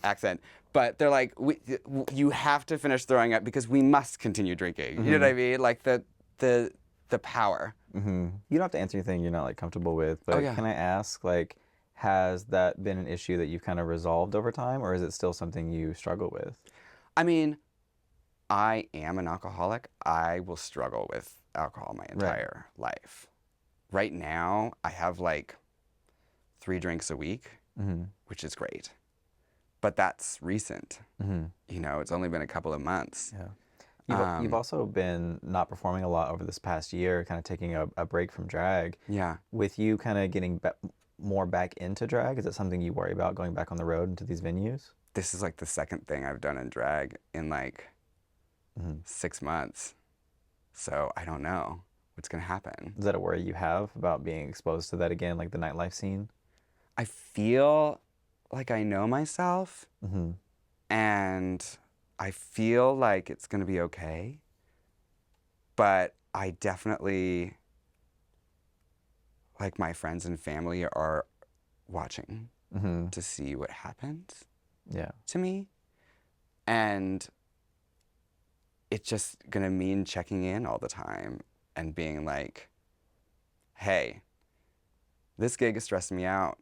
A: accent. But they're like, you have to finish throwing up because we must continue drinking. You know what I mean? Like the power.
B: You don't have to answer anything you're not like comfortable with, but can I ask, like, has that been an issue that you've kind of resolved over time, or is it still something you struggle with?
A: I mean, I am an alcoholic. I will struggle with alcohol my entire life. Right now, I have like 3 drinks a week, which is great. But that's recent. You know, it's only been a couple of months.
B: Yeah. You've also been not performing a lot over this past year, kind of taking a break from drag.
A: Yeah.
B: With you kind of getting more back into drag, is it something you worry about going back on the road into these venues?
A: This is like the second thing I've done in drag in like 6 months. So I don't know what's going to happen.
B: Is that a worry you have about being exposed to that again, like the nightlife scene?
A: I feel like I know myself, and I feel like it's going to be okay. But I definitely, like, my friends and family are watching to see what happens to me. And it's just going to mean checking in all the time and being like, hey, this gig is stressing me out.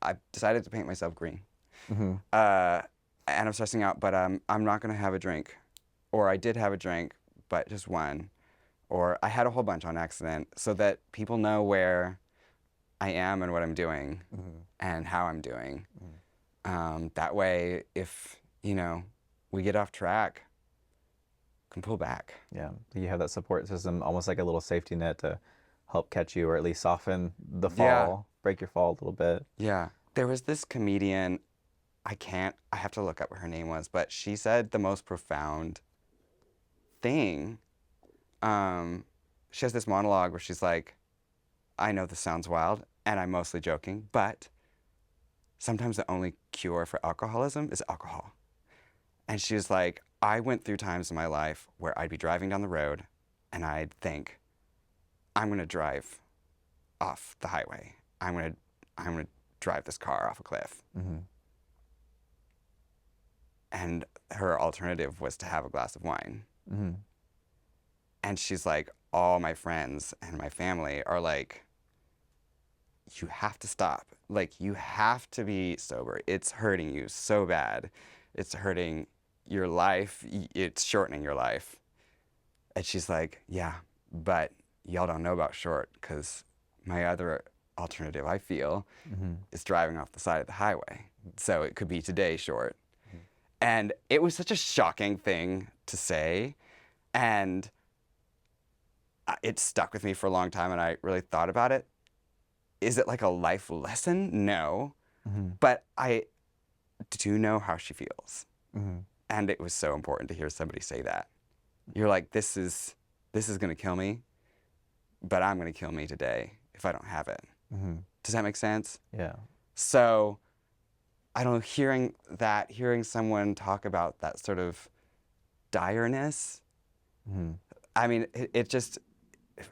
A: I've decided to paint myself green. And I'm stressing out, but I'm not going to have a drink. Or I did have a drink, but just one. Or I had a whole bunch on accident, so that people know where I am and what I'm doing and how I'm doing. That way, if, you know, we get off track, can pull back.
B: Yeah, you have that support system, almost like a little safety net to help catch you, or at least soften the fall, break your fall a little bit.
A: Yeah. There was this comedian, I have to look up what her name was, but she said the most profound thing. She has this monologue where she's like, I know this sounds wild, and I'm mostly joking, but sometimes the only cure for alcoholism is alcohol. And she's like, I went through times in my life where I'd be driving down the road and I'd think, I'm gonna drive off the highway. I'm gonna drive this car off a cliff. And her alternative was to have a glass of wine. And she's like, all my friends and my family are like, you have to stop. Like, you have to be sober. It's hurting you so bad. It's hurting your life. It's shortening your life. And she's like, yeah, but y'all don't know about short, because my other alternative, I feel, is driving off the side of the highway. So it could be today short. And it was such a shocking thing to say. And it stuck with me for a long time, and I really thought about it. Is it like a life lesson? No. But I do know how she feels. And it was so important to hear somebody say that. You're like, this is going to kill me, but I'm going to kill me today if I don't have it. Does that make sense?
B: Yeah.
A: So I don't know, hearing someone talk about that sort of direness, I mean, it just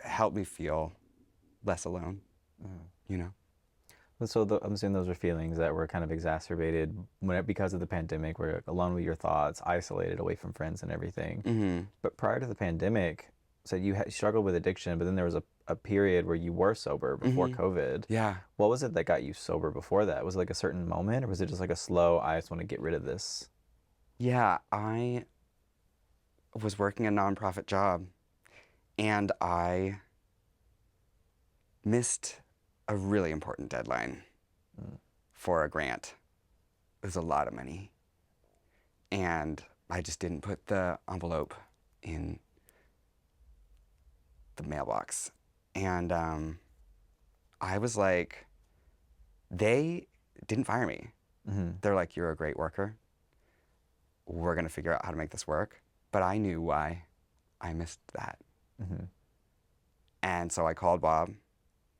A: helped me feel less alone, you know?
B: So I'm assuming those are feelings that were kind of exacerbated because of the pandemic, where you're alone with your thoughts, isolated, away from friends and everything. But prior to the pandemic, so you struggled with addiction, but then there was a period where you were sober before COVID.
A: Yeah.
B: What was it that got you sober before that? Was it like a certain moment, or was it just like a slow, I just want to get rid of this?
A: Yeah, I was working a nonprofit job, and I missed a really important deadline for a grant. It was a lot of money. And I just didn't put the envelope in the mailbox. And I was like, they didn't fire me. They're like, you're a great worker. We're going to figure out how to make this work. But I knew why I missed that. And so I called Bob,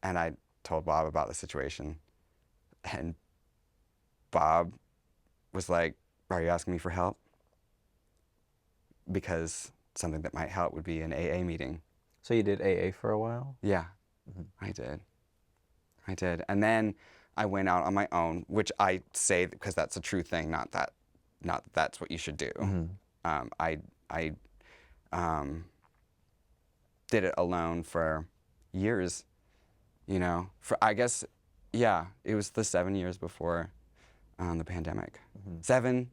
A: and I told Bob about the situation. And Bob was like, are you asking me for help? Because something that might help would be an AA meeting.
B: So you did AA for a while?
A: Yeah, I did. And then I went out on my own, which I say because that's a true thing, not that that's what you should do. I did it alone for years, for, I guess, yeah, it was the 7 years before the pandemic. 7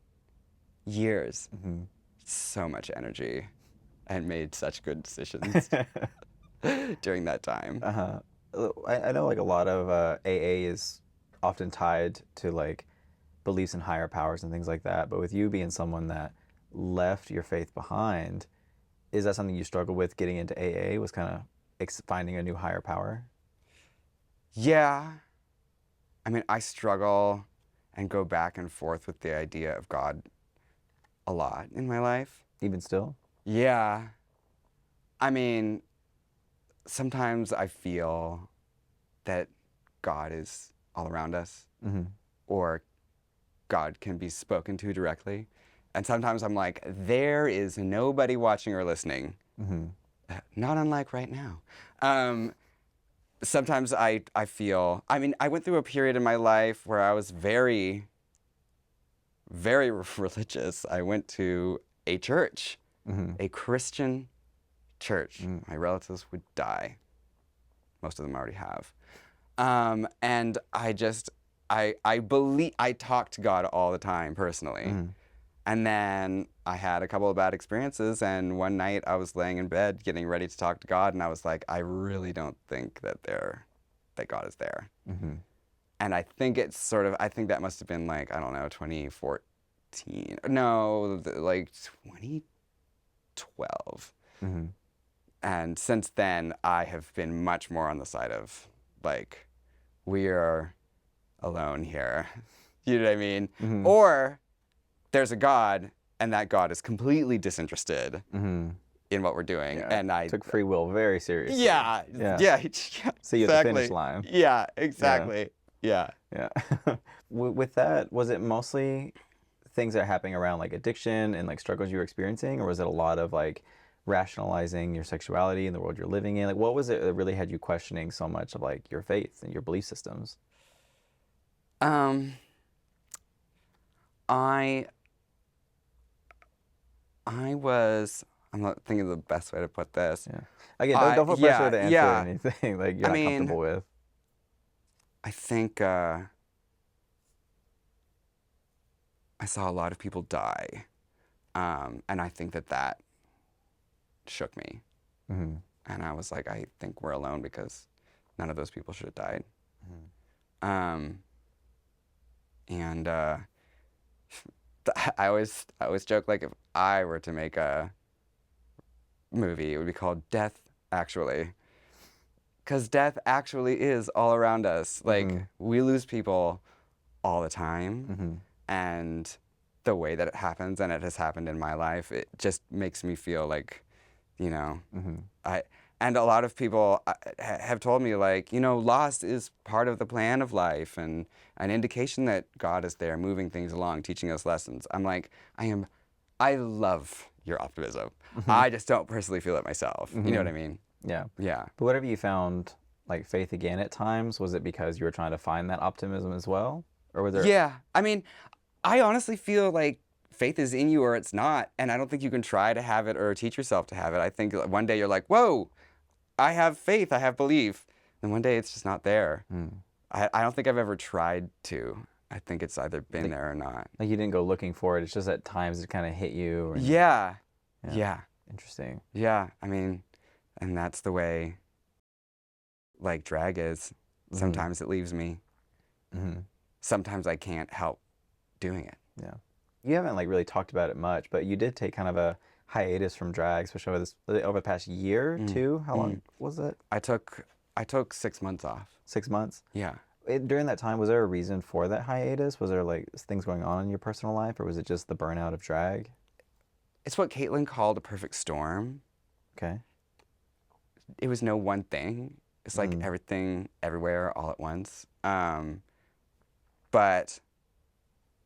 A: years. So much energy, and made such good decisions during that time.
B: I know like a lot of AA is often tied to like beliefs in higher powers and things like that, but with you being someone that left your faith behind, is that something you struggled with getting into AA, was kind of finding a new higher power?
A: Yeah. I mean, I struggle and go back and forth with the idea of God a lot in my life.
B: Even still?
A: Yeah. I mean, sometimes I feel that God is all around us, or God can be spoken to directly. And sometimes I'm like, there is nobody watching or listening. Not unlike right now. Sometimes I feel, I mean, I went through a period in my life where I was very, very religious. I went to a church, a Christian church. My relatives would die. Most of them already have. And I talk to God all the time personally. And then I had a couple of bad experiences, and one night I was laying in bed getting ready to talk to God, and I was like, I really don't think that God is there. And I think it's sort of, I think that must have been like, I don't know, 2014. No, like 2012. And since then, I have been much more on the side of like, we are alone here. You know what I mean? Or there's a God, and that God is completely disinterested in what we're doing.
B: Yeah.
A: And I
B: took free will very seriously.
A: Yeah.
B: See you at the finish line.
A: Yeah, exactly. Yeah.
B: With that, was it mostly things that are happening around like addiction and like struggles you were experiencing, or was it a lot of like rationalizing your sexuality and the world you're living in? Like, what was it that really had you questioning so much of like your faith and your belief systems?
A: I'm not thinking of the best way to put this.
B: Again, don't feel pressure to answer anything like you're not comfortable with.
A: I think I saw a lot of people die, and I think that shook me. And I was like, I think we're alone because none of those people should have died. And I always joke, like, if I were to make a movie, it would be called Death Actually. Because death actually is all around us. Like, we lose people all the time. And the way that it happens, and it has happened in my life, it just makes me feel like, and a lot of people have told me, like, loss is part of the plan of life and an indication that God is there moving things along, teaching us lessons. I'm like, I love your optimism. I just don't personally feel it myself. You know what I mean?
B: Yeah.
A: Yeah.
B: But whatever you found, like, faith again at times, was it because you were trying to find that optimism as well? Or was there...
A: Yeah. I mean, I honestly feel like faith is in you or it's not. And I don't think you can try to have it or teach yourself to have it. I think one day you're like, whoa, I have faith, I have belief. And one day it's just not there. I don't think I've ever tried to. I think it's either been there or not.
B: Like, you didn't go looking for it. It's just at times it kind of hit you.
A: Yeah. Yeah.
B: Interesting.
A: Yeah. I mean, and that's the way, like, drag is. Sometimes it leaves me. Sometimes I can't help doing it.
B: Yeah. You haven't like really talked about it much, but you did take kind of a hiatus from drag, especially over the past year or two. How long was it?
A: I took 6 months off.
B: 6 months?
A: Yeah.
B: During that time, was there a reason for that hiatus? Was there like things going on in your personal life, or was it just the burnout of drag?
A: It's what Caitlin called a perfect storm.
B: Okay.
A: It was no one thing. It's like everything, everywhere, all at once. But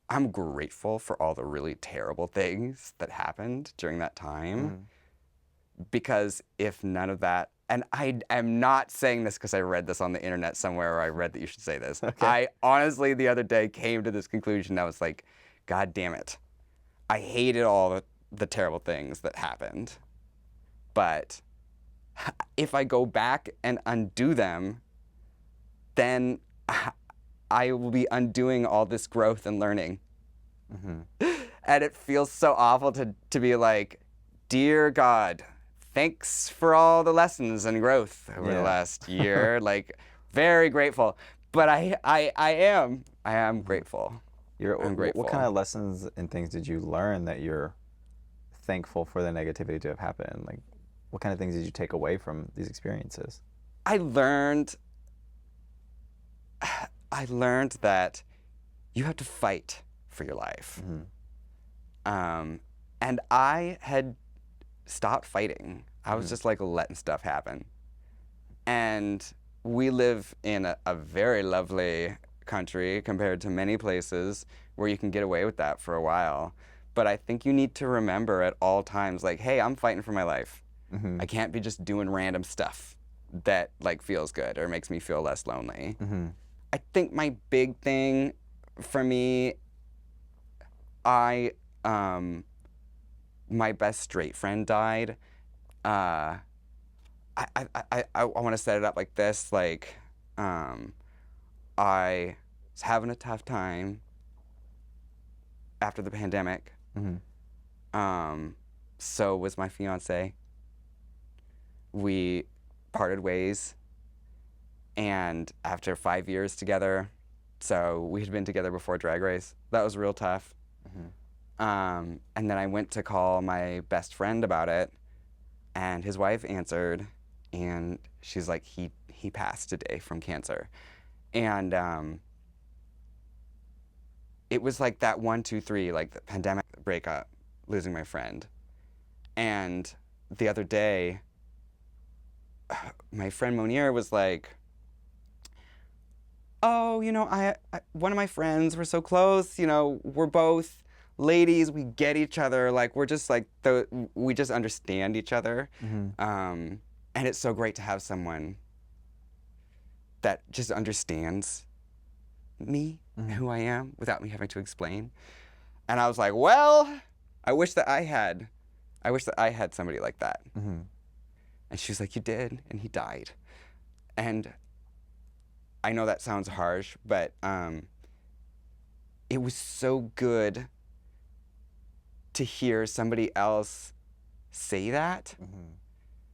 A: I'm grateful for all the really terrible things that happened during that time. Because if none of that, and I am not saying this because I read this on the internet somewhere, or I read that you should say this.
B: Okay.
A: I honestly, the other day, came to this conclusion. I was like, God damn it. I hated all the terrible things that happened. But if I go back and undo them, then I will be undoing all this growth and learning. And it feels so awful to be like, dear God, thanks for all the lessons and growth over the last year. Like, very grateful. But I am grateful. I'm grateful.
B: What kind of lessons and things did you learn that you're thankful for the negativity to have happened? Like, what kind of things did you take away from these experiences?
A: I learned that you have to fight for your life. And I had stopped fighting. I was just like letting stuff happen. And we live in a very lovely country compared to many places where you can get away with that for a while. But I think you need to remember at all times, like, hey, I'm fighting for my life. I can't be just doing random stuff that like feels good or makes me feel less lonely. I think my big thing for me, my best straight friend died. I want to set it up like this. Like, I was having a tough time after the pandemic. So was my fiance. We parted ways. And after 5 years together, so we had been together before Drag Race. That was real tough. And then I went to call my best friend about it, and his wife answered, and she's like, he passed today from cancer. And it was like that 1, 2, 3, like the pandemic, breakup, losing my friend. And the other day, my friend Monet was like, oh, you know, I one of my friends, we're so close, you know, we're both ladies, we get each other, like, we're just like, we just understand each other. And it's so great to have someone that just understands me, who I am, without me having to explain. And I was like, well, I wish that I had somebody like that. And she was like, you did, and he died. And I know that sounds harsh, but it was so good to hear somebody else say that,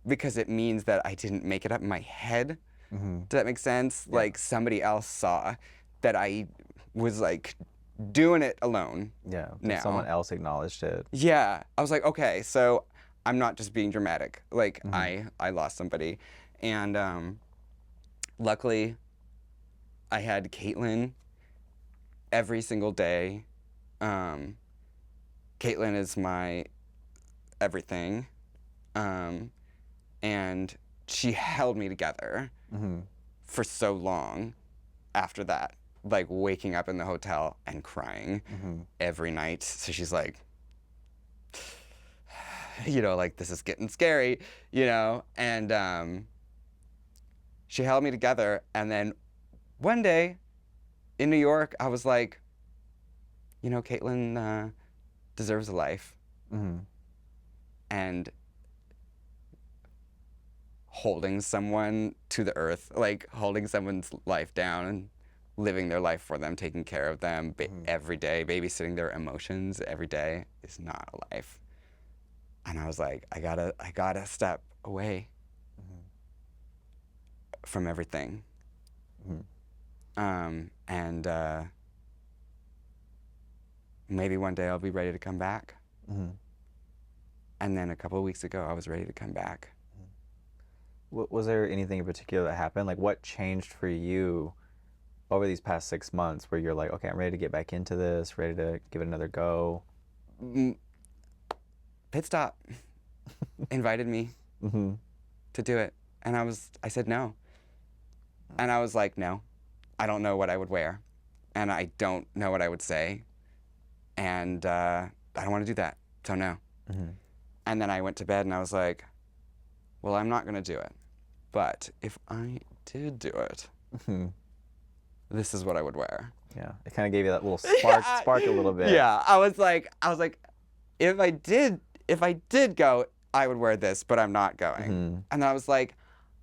A: because it means that I didn't make it up in my head. Does that make sense? Yeah. Like, somebody else saw that I was like doing it alone.
B: Yeah,
A: now.
B: Someone else acknowledged it.
A: Yeah, I was like, okay, so I'm not just being dramatic. Like, I lost somebody. And luckily, I had Caitlin every single day. Caitlin is my everything. And she held me together for so long after that. Like, waking up in the hotel and crying every night. So she's like, you know, like, this is getting scary, you know? And she held me together. And then one day in New York, I was like, you know, Caitlin deserves a life. And holding someone to the earth, like holding someone's life down and living their life for them, taking care of them every day, babysitting their emotions every day is not a life. And I was like, I gotta step away from everything. And maybe one day I'll be ready to come back. And then a couple of weeks ago, I was ready to come back.
B: Was there anything in particular that happened? Like, what changed for you over these past 6 months where you're like, okay, I'm ready to get back into this, ready to give it another go?
A: Pit Stop invited me to do it. And I said no. And I was like, no, I don't know what I would wear. And I don't know what I would say. And I don't want to do that. So no. And then I went to bed and I was like, well, I'm not going to do it. But if I did do it, this is what I would wear.
B: Yeah, it kind of gave you that little spark a little bit.
A: Yeah, I was like, if I did go, I would wear this, but I'm not going. And then I was like,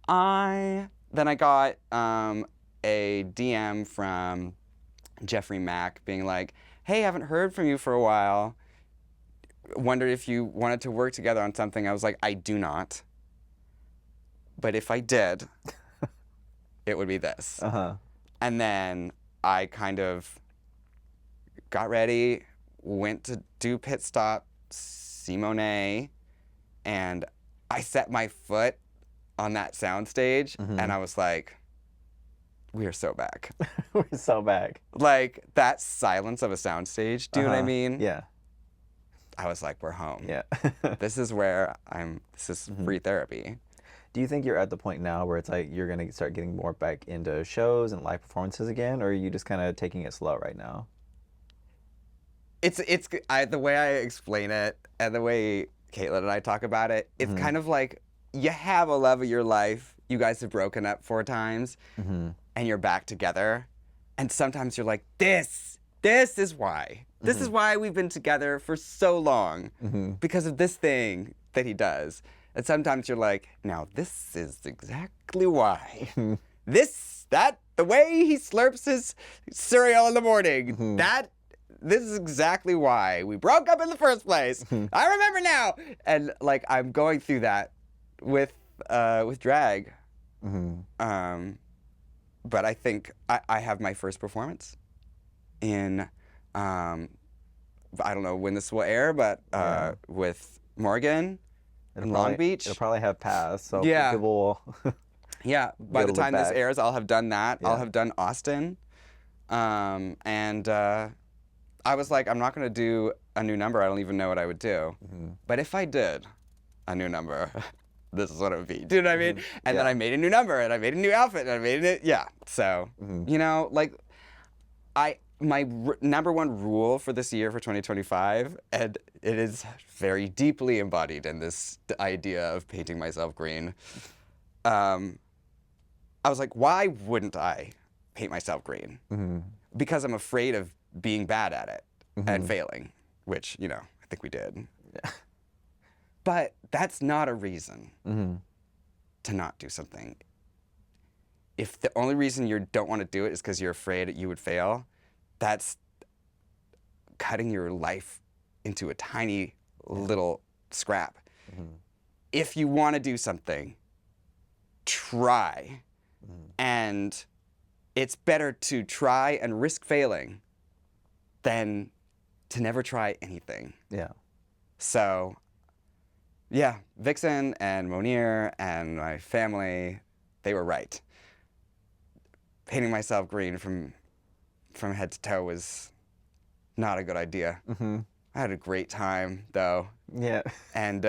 A: then I got a DM from Jeffrey Mack being like, hey, I haven't heard from you for a while. Wondered if you wanted to work together on something. I was like, I do not. But if I did, it would be this. And then I kind of got ready, went to do Pit Stop, see Monet, and I set my foot on that soundstage, and I was like, we are so back.
B: We're so back.
A: Like, that silence of a soundstage, do you know what I mean?
B: Yeah.
A: I was like, we're home.
B: Yeah.
A: This is where this is free therapy.
B: Do you think you're at the point now where it's like you're going to start getting more back into shows and live performances again, or are you just kind of taking it slow right now?
A: The way I explain it and the way Caitlin and I talk about it, it's kind of like you have a love of your life. You guys have broken up 4 times, and you're back together. And sometimes you're like, this is why. This is why we've been together for so long, because of this thing that he does. And sometimes you're like, now this is exactly why. The way he slurps his cereal in the morning, this is exactly why we broke up in the first place. I remember now. And like, I'm going through that with drag. But I think I have my first performance in, I don't know when this will air, but with Morgan in Long Beach.
B: It'll probably have passed, so
A: yeah.
B: people will
A: yeah, by the time this airs, I'll have done that.
B: Yeah.
A: I'll have done Austin. And I was like, I'm not going to do a new number. I don't even know what I would do. But if I did a new number, this is what it would be. Do you know what I mean? And then I made a new number, and I made a new outfit, and I made it. Yeah. So, you know, like, my number one rule for this year, for 2025, and it is very deeply embodied in this idea of painting myself green. I was like, why wouldn't I paint myself green? Because I'm afraid of being bad at it and failing, which, you know, I think we did.
B: Yeah.
A: But that's not a reason to not do something. If the only reason you don't want to do it is because you're afraid that you would fail, that's cutting your life into a tiny little scrap. If you want to do something, try. And it's better to try and risk failing than to never try anything.
B: Yeah.
A: So, yeah, Vixen and Monier and my family, they were right. Painting myself green from head to toe was not a good idea. I had a great time though.
B: Yeah.
A: And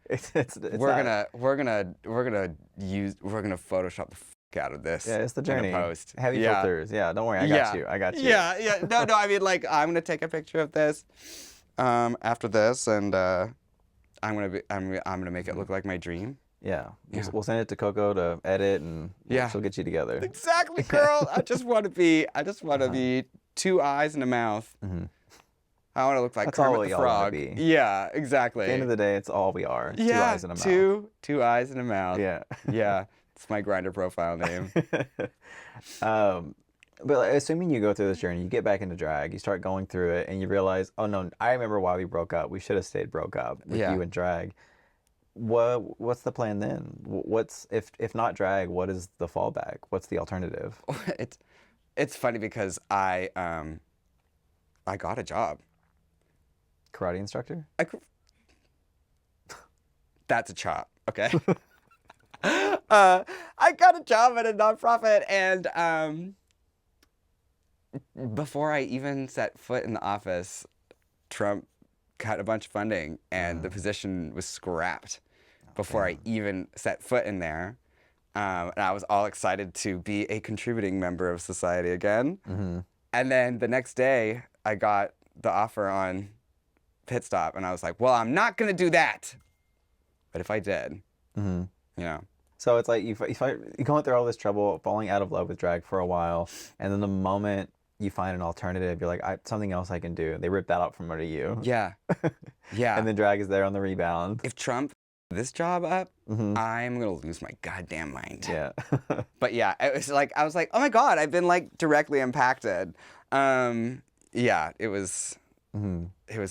B: it's
A: we're gonna Photoshop the out of this.
B: Yeah, it's the journey.
A: Post.
B: Heavy filters. Yeah, don't worry, I got you. I got you.
A: Yeah. No, I mean, like, I'm gonna take a picture of this after this, and I'm gonna make it look like my dream.
B: Yeah. We'll send it to Coco to edit, and she'll get you together.
A: Exactly, girl. I just want to be 2 eyes and a mouth. I want to look like
B: That's
A: Kermit
B: all
A: the
B: y'all
A: Frog.
B: wanna be.
A: Yeah, exactly.
B: At the end of the day, it's all we are.
A: Yeah,
B: 2 eyes and a mouth.
A: Two eyes and a mouth.
B: Yeah.
A: Yeah. It's my Grindr profile name.
B: But like, assuming you go through this journey, you get back into drag, you start going through it, and you realize, oh no, I remember why we broke up. We should have stayed broke up with you and drag. What's the plan then? What's if not drag? What is the fallback? What's the alternative?
A: It's funny because I got a job.
B: Karate instructor?
A: That's a chop, okay? I got a job at a nonprofit, and before I even set foot in the office, Trump cut a bunch of funding, and the position was scrapped before I even set foot in there. And I was all excited to be a contributing member of society again. And then the next day, I got the offer on Pit Stop, and I was like, well, I'm not going to do that. But if I did, you know.
B: So it's like you're going through all this trouble, falling out of love with drag for a while, and then the moment you find an alternative, you're like, something else I can do. They rip that out from under you.
A: Yeah. Yeah.
B: And then drag is there on the rebound.
A: If Trump this job up, I'm going to lose my goddamn mind.
B: Yeah.
A: But yeah, it was like, I was like, oh my God, I've been like directly impacted. Yeah, it was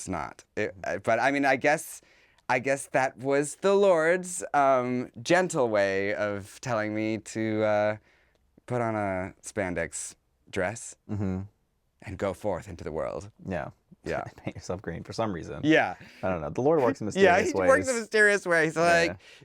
A: not. But I mean, I guess that was the Lord's gentle way of telling me to put on a spandex dress and go forth into the world.
B: Yeah.
A: Yeah.
B: Paint yourself green for some reason.
A: Yeah.
B: I don't know. The Lord works in mysterious ways.
A: Yeah, he works in mysterious ways.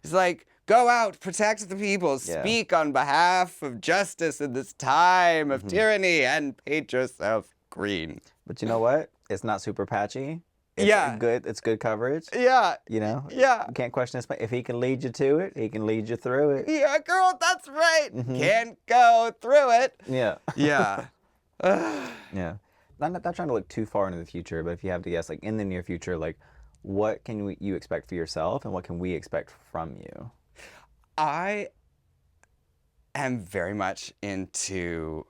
A: He's like, go out, protect the people, speak on behalf of justice in this time of tyranny, and paint yourself green.
B: But you know what? It's not super patchy. It's good. It's good coverage.
A: Yeah.
B: You know?
A: Yeah.
B: You can't question this. If he can lead you to it, he can lead you through it.
A: Yeah, girl, that's right. Can't go through it.
B: Yeah.
A: Yeah.
B: Yeah. Not trying to look too far into the future, but if you have to guess, like in the near future, like what can you expect for yourself and what can we expect from you?
A: I am very much into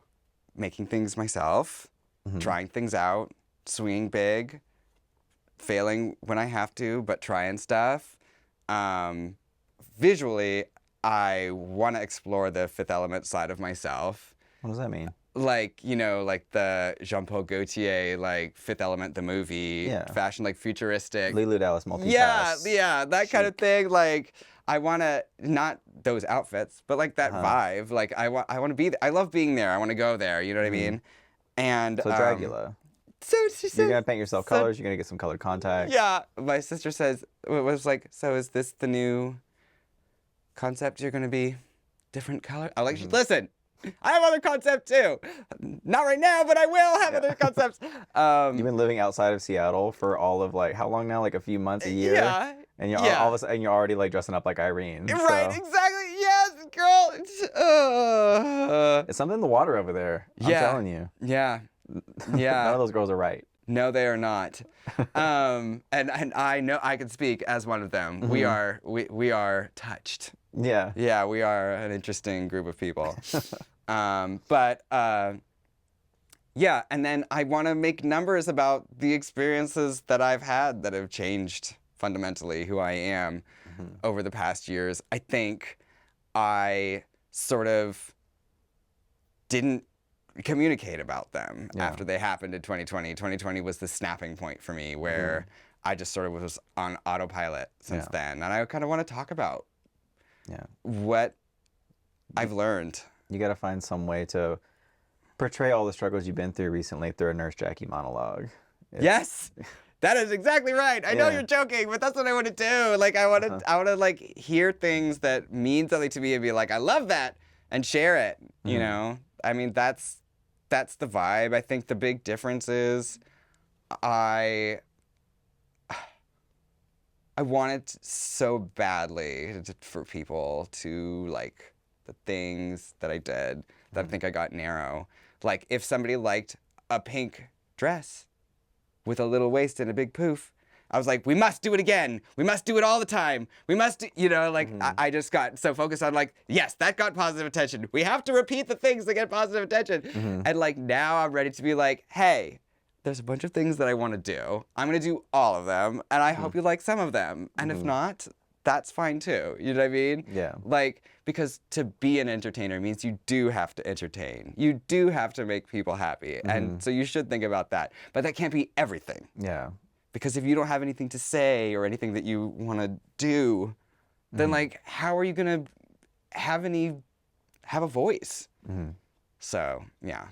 A: making things myself, trying things out, swinging big, failing when I have to, but trying stuff. Visually, I want to explore the Fifth Element side of myself.
B: What does that mean?
A: Like, you know, like the Jean-Paul Gaultier, like Fifth Element, the movie, fashion, like futuristic.
B: Leeloo Dallas multipass.
A: Yeah, that kind of thing. Like, I want to, not those outfits, but like that vibe. Like, I want to be, I love being there. I want to go there. You know what I mean? And
B: so Dragula.
A: So she said,
B: you're gonna paint yourself colors. You're gonna get some colored contacts.
A: Yeah, my sister says it was like, so is this the new concept? You're gonna be different color. I like, listen. I have other concepts too. Not right now, but I will have other concepts.
B: You've been living outside of Seattle for all of like how long now? Like a few months, a year.
A: Yeah.
B: And you're all of a sudden you're already like dressing up like Irene.
A: Right,
B: so.
A: exactly. Yes, girl.
B: It's something in the water over there. I'm telling you.
A: Yeah. Yeah.
B: None of those girls are right.
A: No, they are not. And I know I can speak as one of them. We are touched.
B: Yeah.
A: Yeah, we are an interesting group of people. Yeah, and then I want to make numbers about the experiences that I've had that have changed fundamentally who I am over the past years. I think I sort of didn't communicate about them after they happened in 2020. 2020 was the snapping point for me where I just sort of was on autopilot since then. And I kind of want to talk about what I've learned.
B: You got to find some way to portray all the struggles you've been through recently through a Nurse Jackie monologue.
A: Yes, that is exactly right. I know you're joking, but that's what I want to do. Like I want to like hear things that mean something to me and be like, I love that, and share it. You know, I mean that's the vibe. I think the big difference is I wanted so badly for people to like the things that I did that I think I got narrow. Like if somebody liked a pink dress with a little waist and a big poof, I was like, we must do it again. We must do it all the time. We must, you know, like I just got so focused on like, yes, that got positive attention. We have to repeat the things that get positive attention. And like now I'm ready to be like, hey, there's a bunch of things that I want to do. I'm going to do all of them. And I hope you like some of them. And if not, that's fine too. You know what I mean?
B: Yeah.
A: Like, because to be an entertainer means you do have to entertain. You do have to make people happy. And so you should think about that. But that can't be everything.
B: Yeah.
A: Because if you don't have anything to say or anything that you want to do, then like, how are you going to have a voice? So, yeah.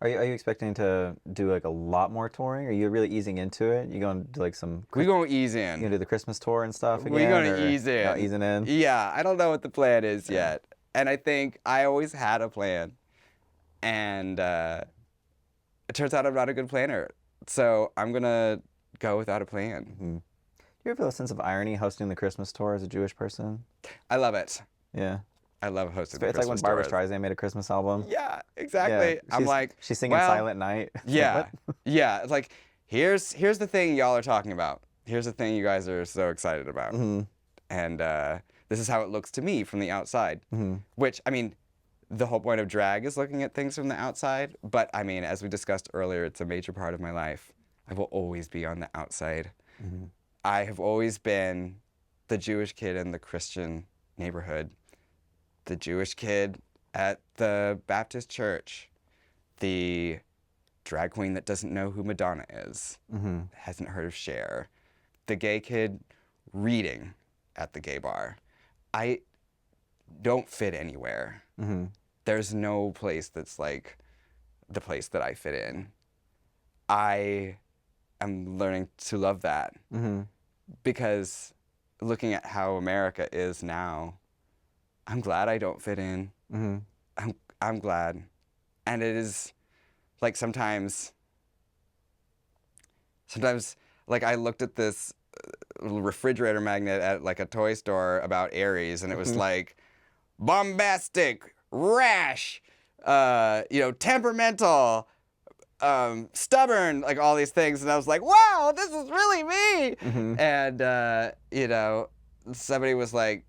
B: Are you expecting to do like a lot more touring? Are you really easing into it? You going to do like some...
A: We're going to ease in.
B: You going to do the Christmas tour and stuff again?
A: We're going to ease in.
B: Easing in?
A: Yeah, I don't know what the plan is yet. And I think I always had a plan. And it turns out I'm not a good planner. So I'm going to go without a plan.
B: Do you ever feel a sense of irony hosting the Christmas tour as a Jewish person?
A: I love it.
B: Yeah.
A: I love hosting the
B: It's
A: Christmas
B: like when Barbra
A: tours.
B: Streisand made a Christmas album.
A: Yeah, exactly.
B: Yeah,
A: I'm like,
B: she's singing
A: well,
B: Silent Night.
A: Yeah, yeah. It's like, here's the thing y'all are talking about. Here's the thing you guys are so excited about. And this is how it looks to me from the outside. Which, I mean, the whole point of drag is looking at things from the outside. But, I mean, as we discussed earlier, it's a major part of my life. I will always be on the outside. I have always been the Jewish kid in the Christian neighborhood. The Jewish kid at the Baptist church, the drag queen that doesn't know who Madonna is, hasn't heard of Cher, the gay kid reading at the gay bar. I don't fit anywhere. There's no place that's like the place that I fit in. I am learning to love that because looking at how America is now, I'm glad I don't fit in. I'm glad. And it is like sometimes like I looked at this refrigerator magnet at like a toy store about Aries and it was like bombastic, rash, temperamental, stubborn, like all these things. And I was like, wow, this is really me. And, somebody was like,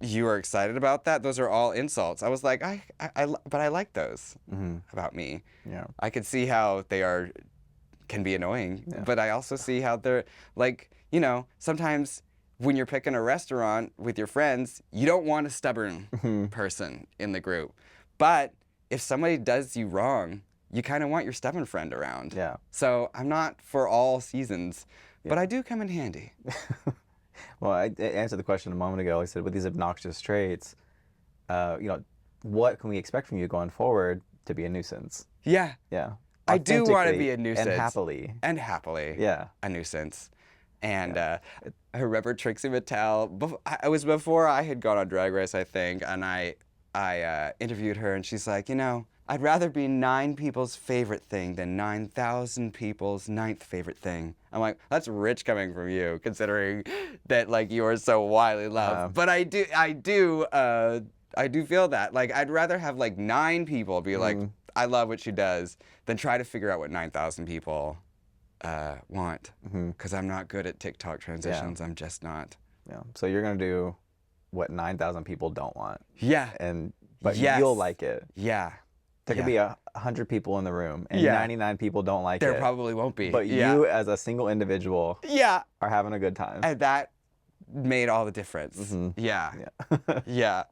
A: you are excited about that? Those are all insults. I was like, but I like those about me.
B: Yeah.
A: I could see how they can be annoying, but I also see how they're like, sometimes when you're picking a restaurant with your friends, you don't want a stubborn person in the group. But if somebody does you wrong, you kind of want your stubborn friend around.
B: Yeah.
A: So I'm not for all seasons, but I do come in handy.
B: Well, I answered the question a moment ago. I said, with these obnoxious traits, what can we expect from you going forward to be a nuisance?
A: Yeah.
B: Yeah.
A: I do want to be a nuisance.
B: And happily.
A: Yeah. A nuisance. And I remember Trixie Mattel, it was before I had gone on Drag Race, I think, and I interviewed her, and she's like, I'd rather be 9 people's favorite thing than 9,000 people's 9th favorite thing. I'm like, that's rich coming from you, considering that like you are so widely loved. But I do feel that. Like, I'd rather have like 9 people be like, I love what she does, than try to figure out what 9,000 people want. Because I'm not good at TikTok transitions. I'm just not.
B: Yeah. So you're gonna do what 9,000 people don't want.
A: Yeah.
B: But you'll like it.
A: Yeah.
B: There could be 100 people in the room, and 99 people don't like it.
A: There probably won't be.
B: But you, as a single individual, are having a good time.
A: And that made all the difference. Yeah. Yeah.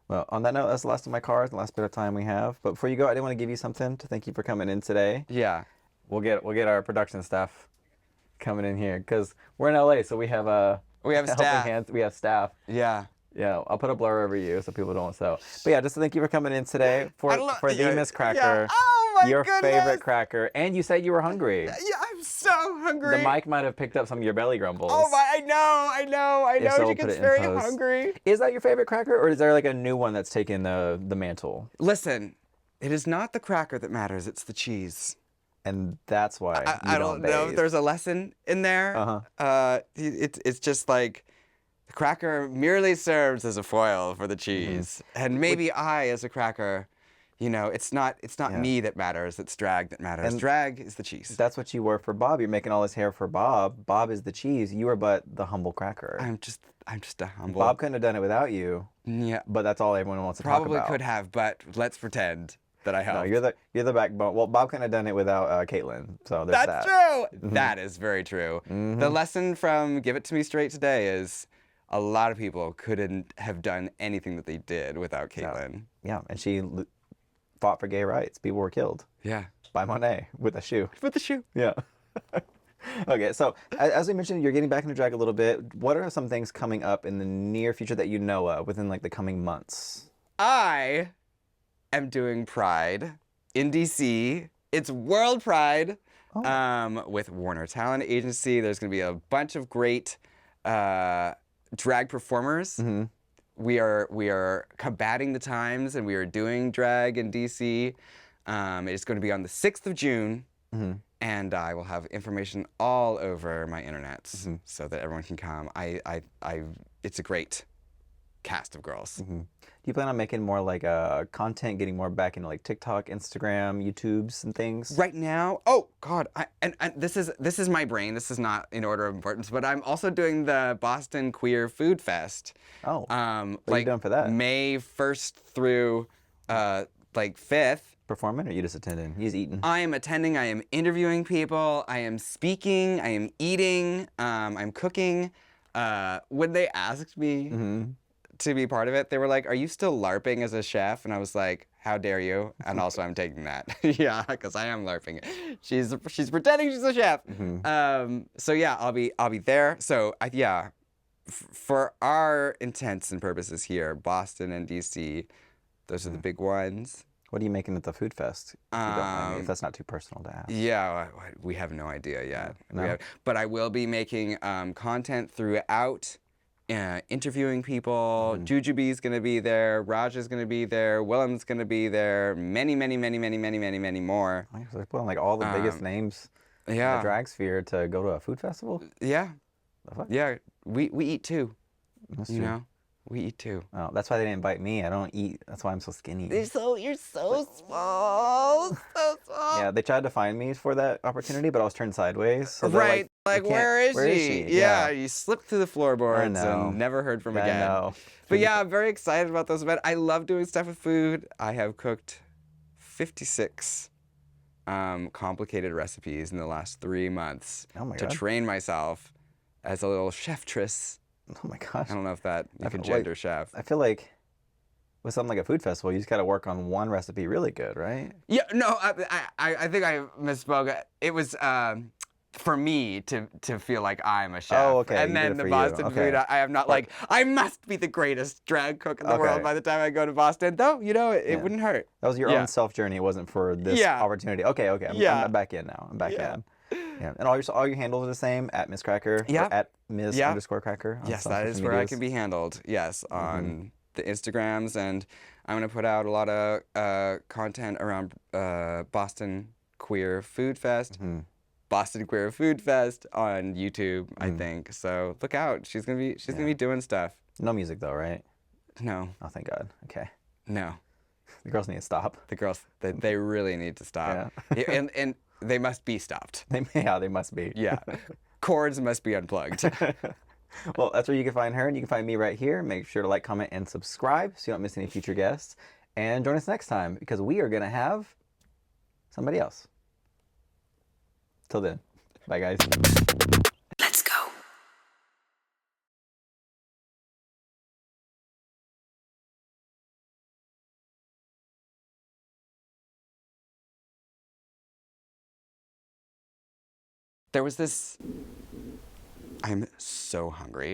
B: Well, on that note, that's the last of my cards, the last bit of time we have. But before you go, I did want to give you something to thank you for coming in today.
A: Yeah.
B: We'll get our production staff coming in here because we're in LA, so we have
A: staff.
B: Hands. We have staff.
A: Yeah.
B: Yeah, I'll put a blur over you so people don't so. But yeah, just to thank you for coming in today for the Miz Cracker.
A: Yeah. Oh my
B: your
A: goodness.
B: favorite cracker, and you said you were hungry.
A: Yeah, I'm so hungry.
B: The mic might have picked up some of your belly grumbles.
A: Oh my! I know.
B: If so,
A: She gets very hungry.
B: Is that your favorite cracker, or is there like a new one that's taken the mantle?
A: Listen, it is not the cracker that matters; it's the cheese.
B: And that's why
A: I don't know if there's a lesson in there. It's just like. The cracker merely serves as a foil for the cheese. And maybe I, as a cracker, it's not me that matters, it's drag that matters. And drag is the cheese.
B: That's what you were for Bob. You're making all his hair for Bob. Bob is the cheese. You are but the humble cracker.
A: I'm just a humble...
B: Bob couldn't have done it without you.
A: Yeah.
B: But that's all everyone wants to talk about.
A: Probably could have, but let's pretend. that I helped.
B: No, you're the backbone. Well, Bob couldn't have done it without Caitlin, so there's
A: That's
B: that.
A: true. That is very true. The lesson from Give It To Me Straight today is a lot of people couldn't have done anything that they did without Caitlin.
B: Yeah, and she fought for gay rights. People were killed.
A: Yeah.
B: By Monet with a shoe.
A: With the shoe.
B: Yeah. Okay, so as we mentioned, you're getting back into drag a little bit. What are some things coming up in the near future that you know of within like the coming months?
A: I am doing Pride in DC. It's World Pride with Warner Talent Agency. There's going to be a bunch of great drag performers. We are combating the times, and we are doing drag in DC. It's going to be on the 6th of June. And I will have information all over my internets so that everyone can come. It's a great cast of girls.
B: Do you plan on making more like content, getting more back into like TikTok, Instagram, YouTubes, and things?
A: Right now, oh God, and this is my brain. This is not in order of importance, but I'm also doing the Boston Queer Food Fest.
B: Oh, what are you doing for that?
A: May 1st through like 5th.
B: Performing, or you just attending? He's eating.
A: I am attending. I am interviewing people. I am speaking. I am eating. I'm cooking. When they asked me to be part of it, they were like, "Are you still LARPing as a chef?" And I was like, "How dare you?" And also, I'm taking that. Yeah, because I am LARPing. She's pretending she's a chef. So yeah, I'll be there. So yeah, for our intents and purposes here, Boston and DC, those are the big ones.
B: What are you making at the food fest? If you don't mind me, if that's not too personal to ask.
A: Yeah, we have no idea yet.
B: No?
A: But I will be making content throughout, interviewing people. Jujubee's going to be there. Raj is going to be there. Willem's going to be there. Many, many, many, many, many, many, many more.
B: So they're putting like all the biggest names in the drag sphere to go to a food festival?
A: Yeah.
B: The fuck?
A: Yeah, we eat too.
B: That's
A: you
B: true.
A: know? We eat too.
B: Oh, that's why they didn't invite me. I don't eat. That's why I'm so skinny.
A: You're so small. So small.
B: Yeah, they tried to find me for that opportunity, but I was turned sideways. So
A: right. Like, where is she? Yeah, you slipped through the floorboards and never heard from again.
B: I know.
A: But yeah, I'm very excited about those events. I love doing stuff with food. I have cooked 56 complicated recipes in the last 3 months to train myself as a little cheftress.
B: Oh my gosh.
A: I don't know if that you can gender chef.
B: I feel like with something like a food festival, you just got to work on one recipe really good, right?
A: Yeah, no, I think I misspoke. It was for me to feel like I'm a chef.
B: Oh, okay.
A: And then the Boston food, I am not like, I must be the greatest drag cook in the world by the time I go to Boston. Though, you know, it wouldn't hurt.
B: That was your own self journey. It wasn't for this opportunity. Okay. I'm back in now. I'm back in. Yeah, and all your handles are the same, at Miz Cracker, or at Ms_Cracker.
A: Yes, that is where I can be handled. Yes, on the Instagrams, and I'm gonna put out a lot of content around Boston Queer Food Fest, Boston Queer Food Fest on YouTube. I think so. Look out, she's gonna be doing stuff.
B: No music though, right?
A: No.
B: Oh, thank God. Okay.
A: No.
B: The girls need to stop.
A: The girls, they really need to stop. Yeah. and they must be stopped.
B: They must be.
A: Yeah. Cords must be unplugged.
B: Well, that's where you can find her, and you can find me right here. Make sure to like, comment, and subscribe so you don't miss any future guests. And join us next time, because we are going to have somebody else. Till then, bye guys.
C: Let's go.
A: There was this, I'm so hungry.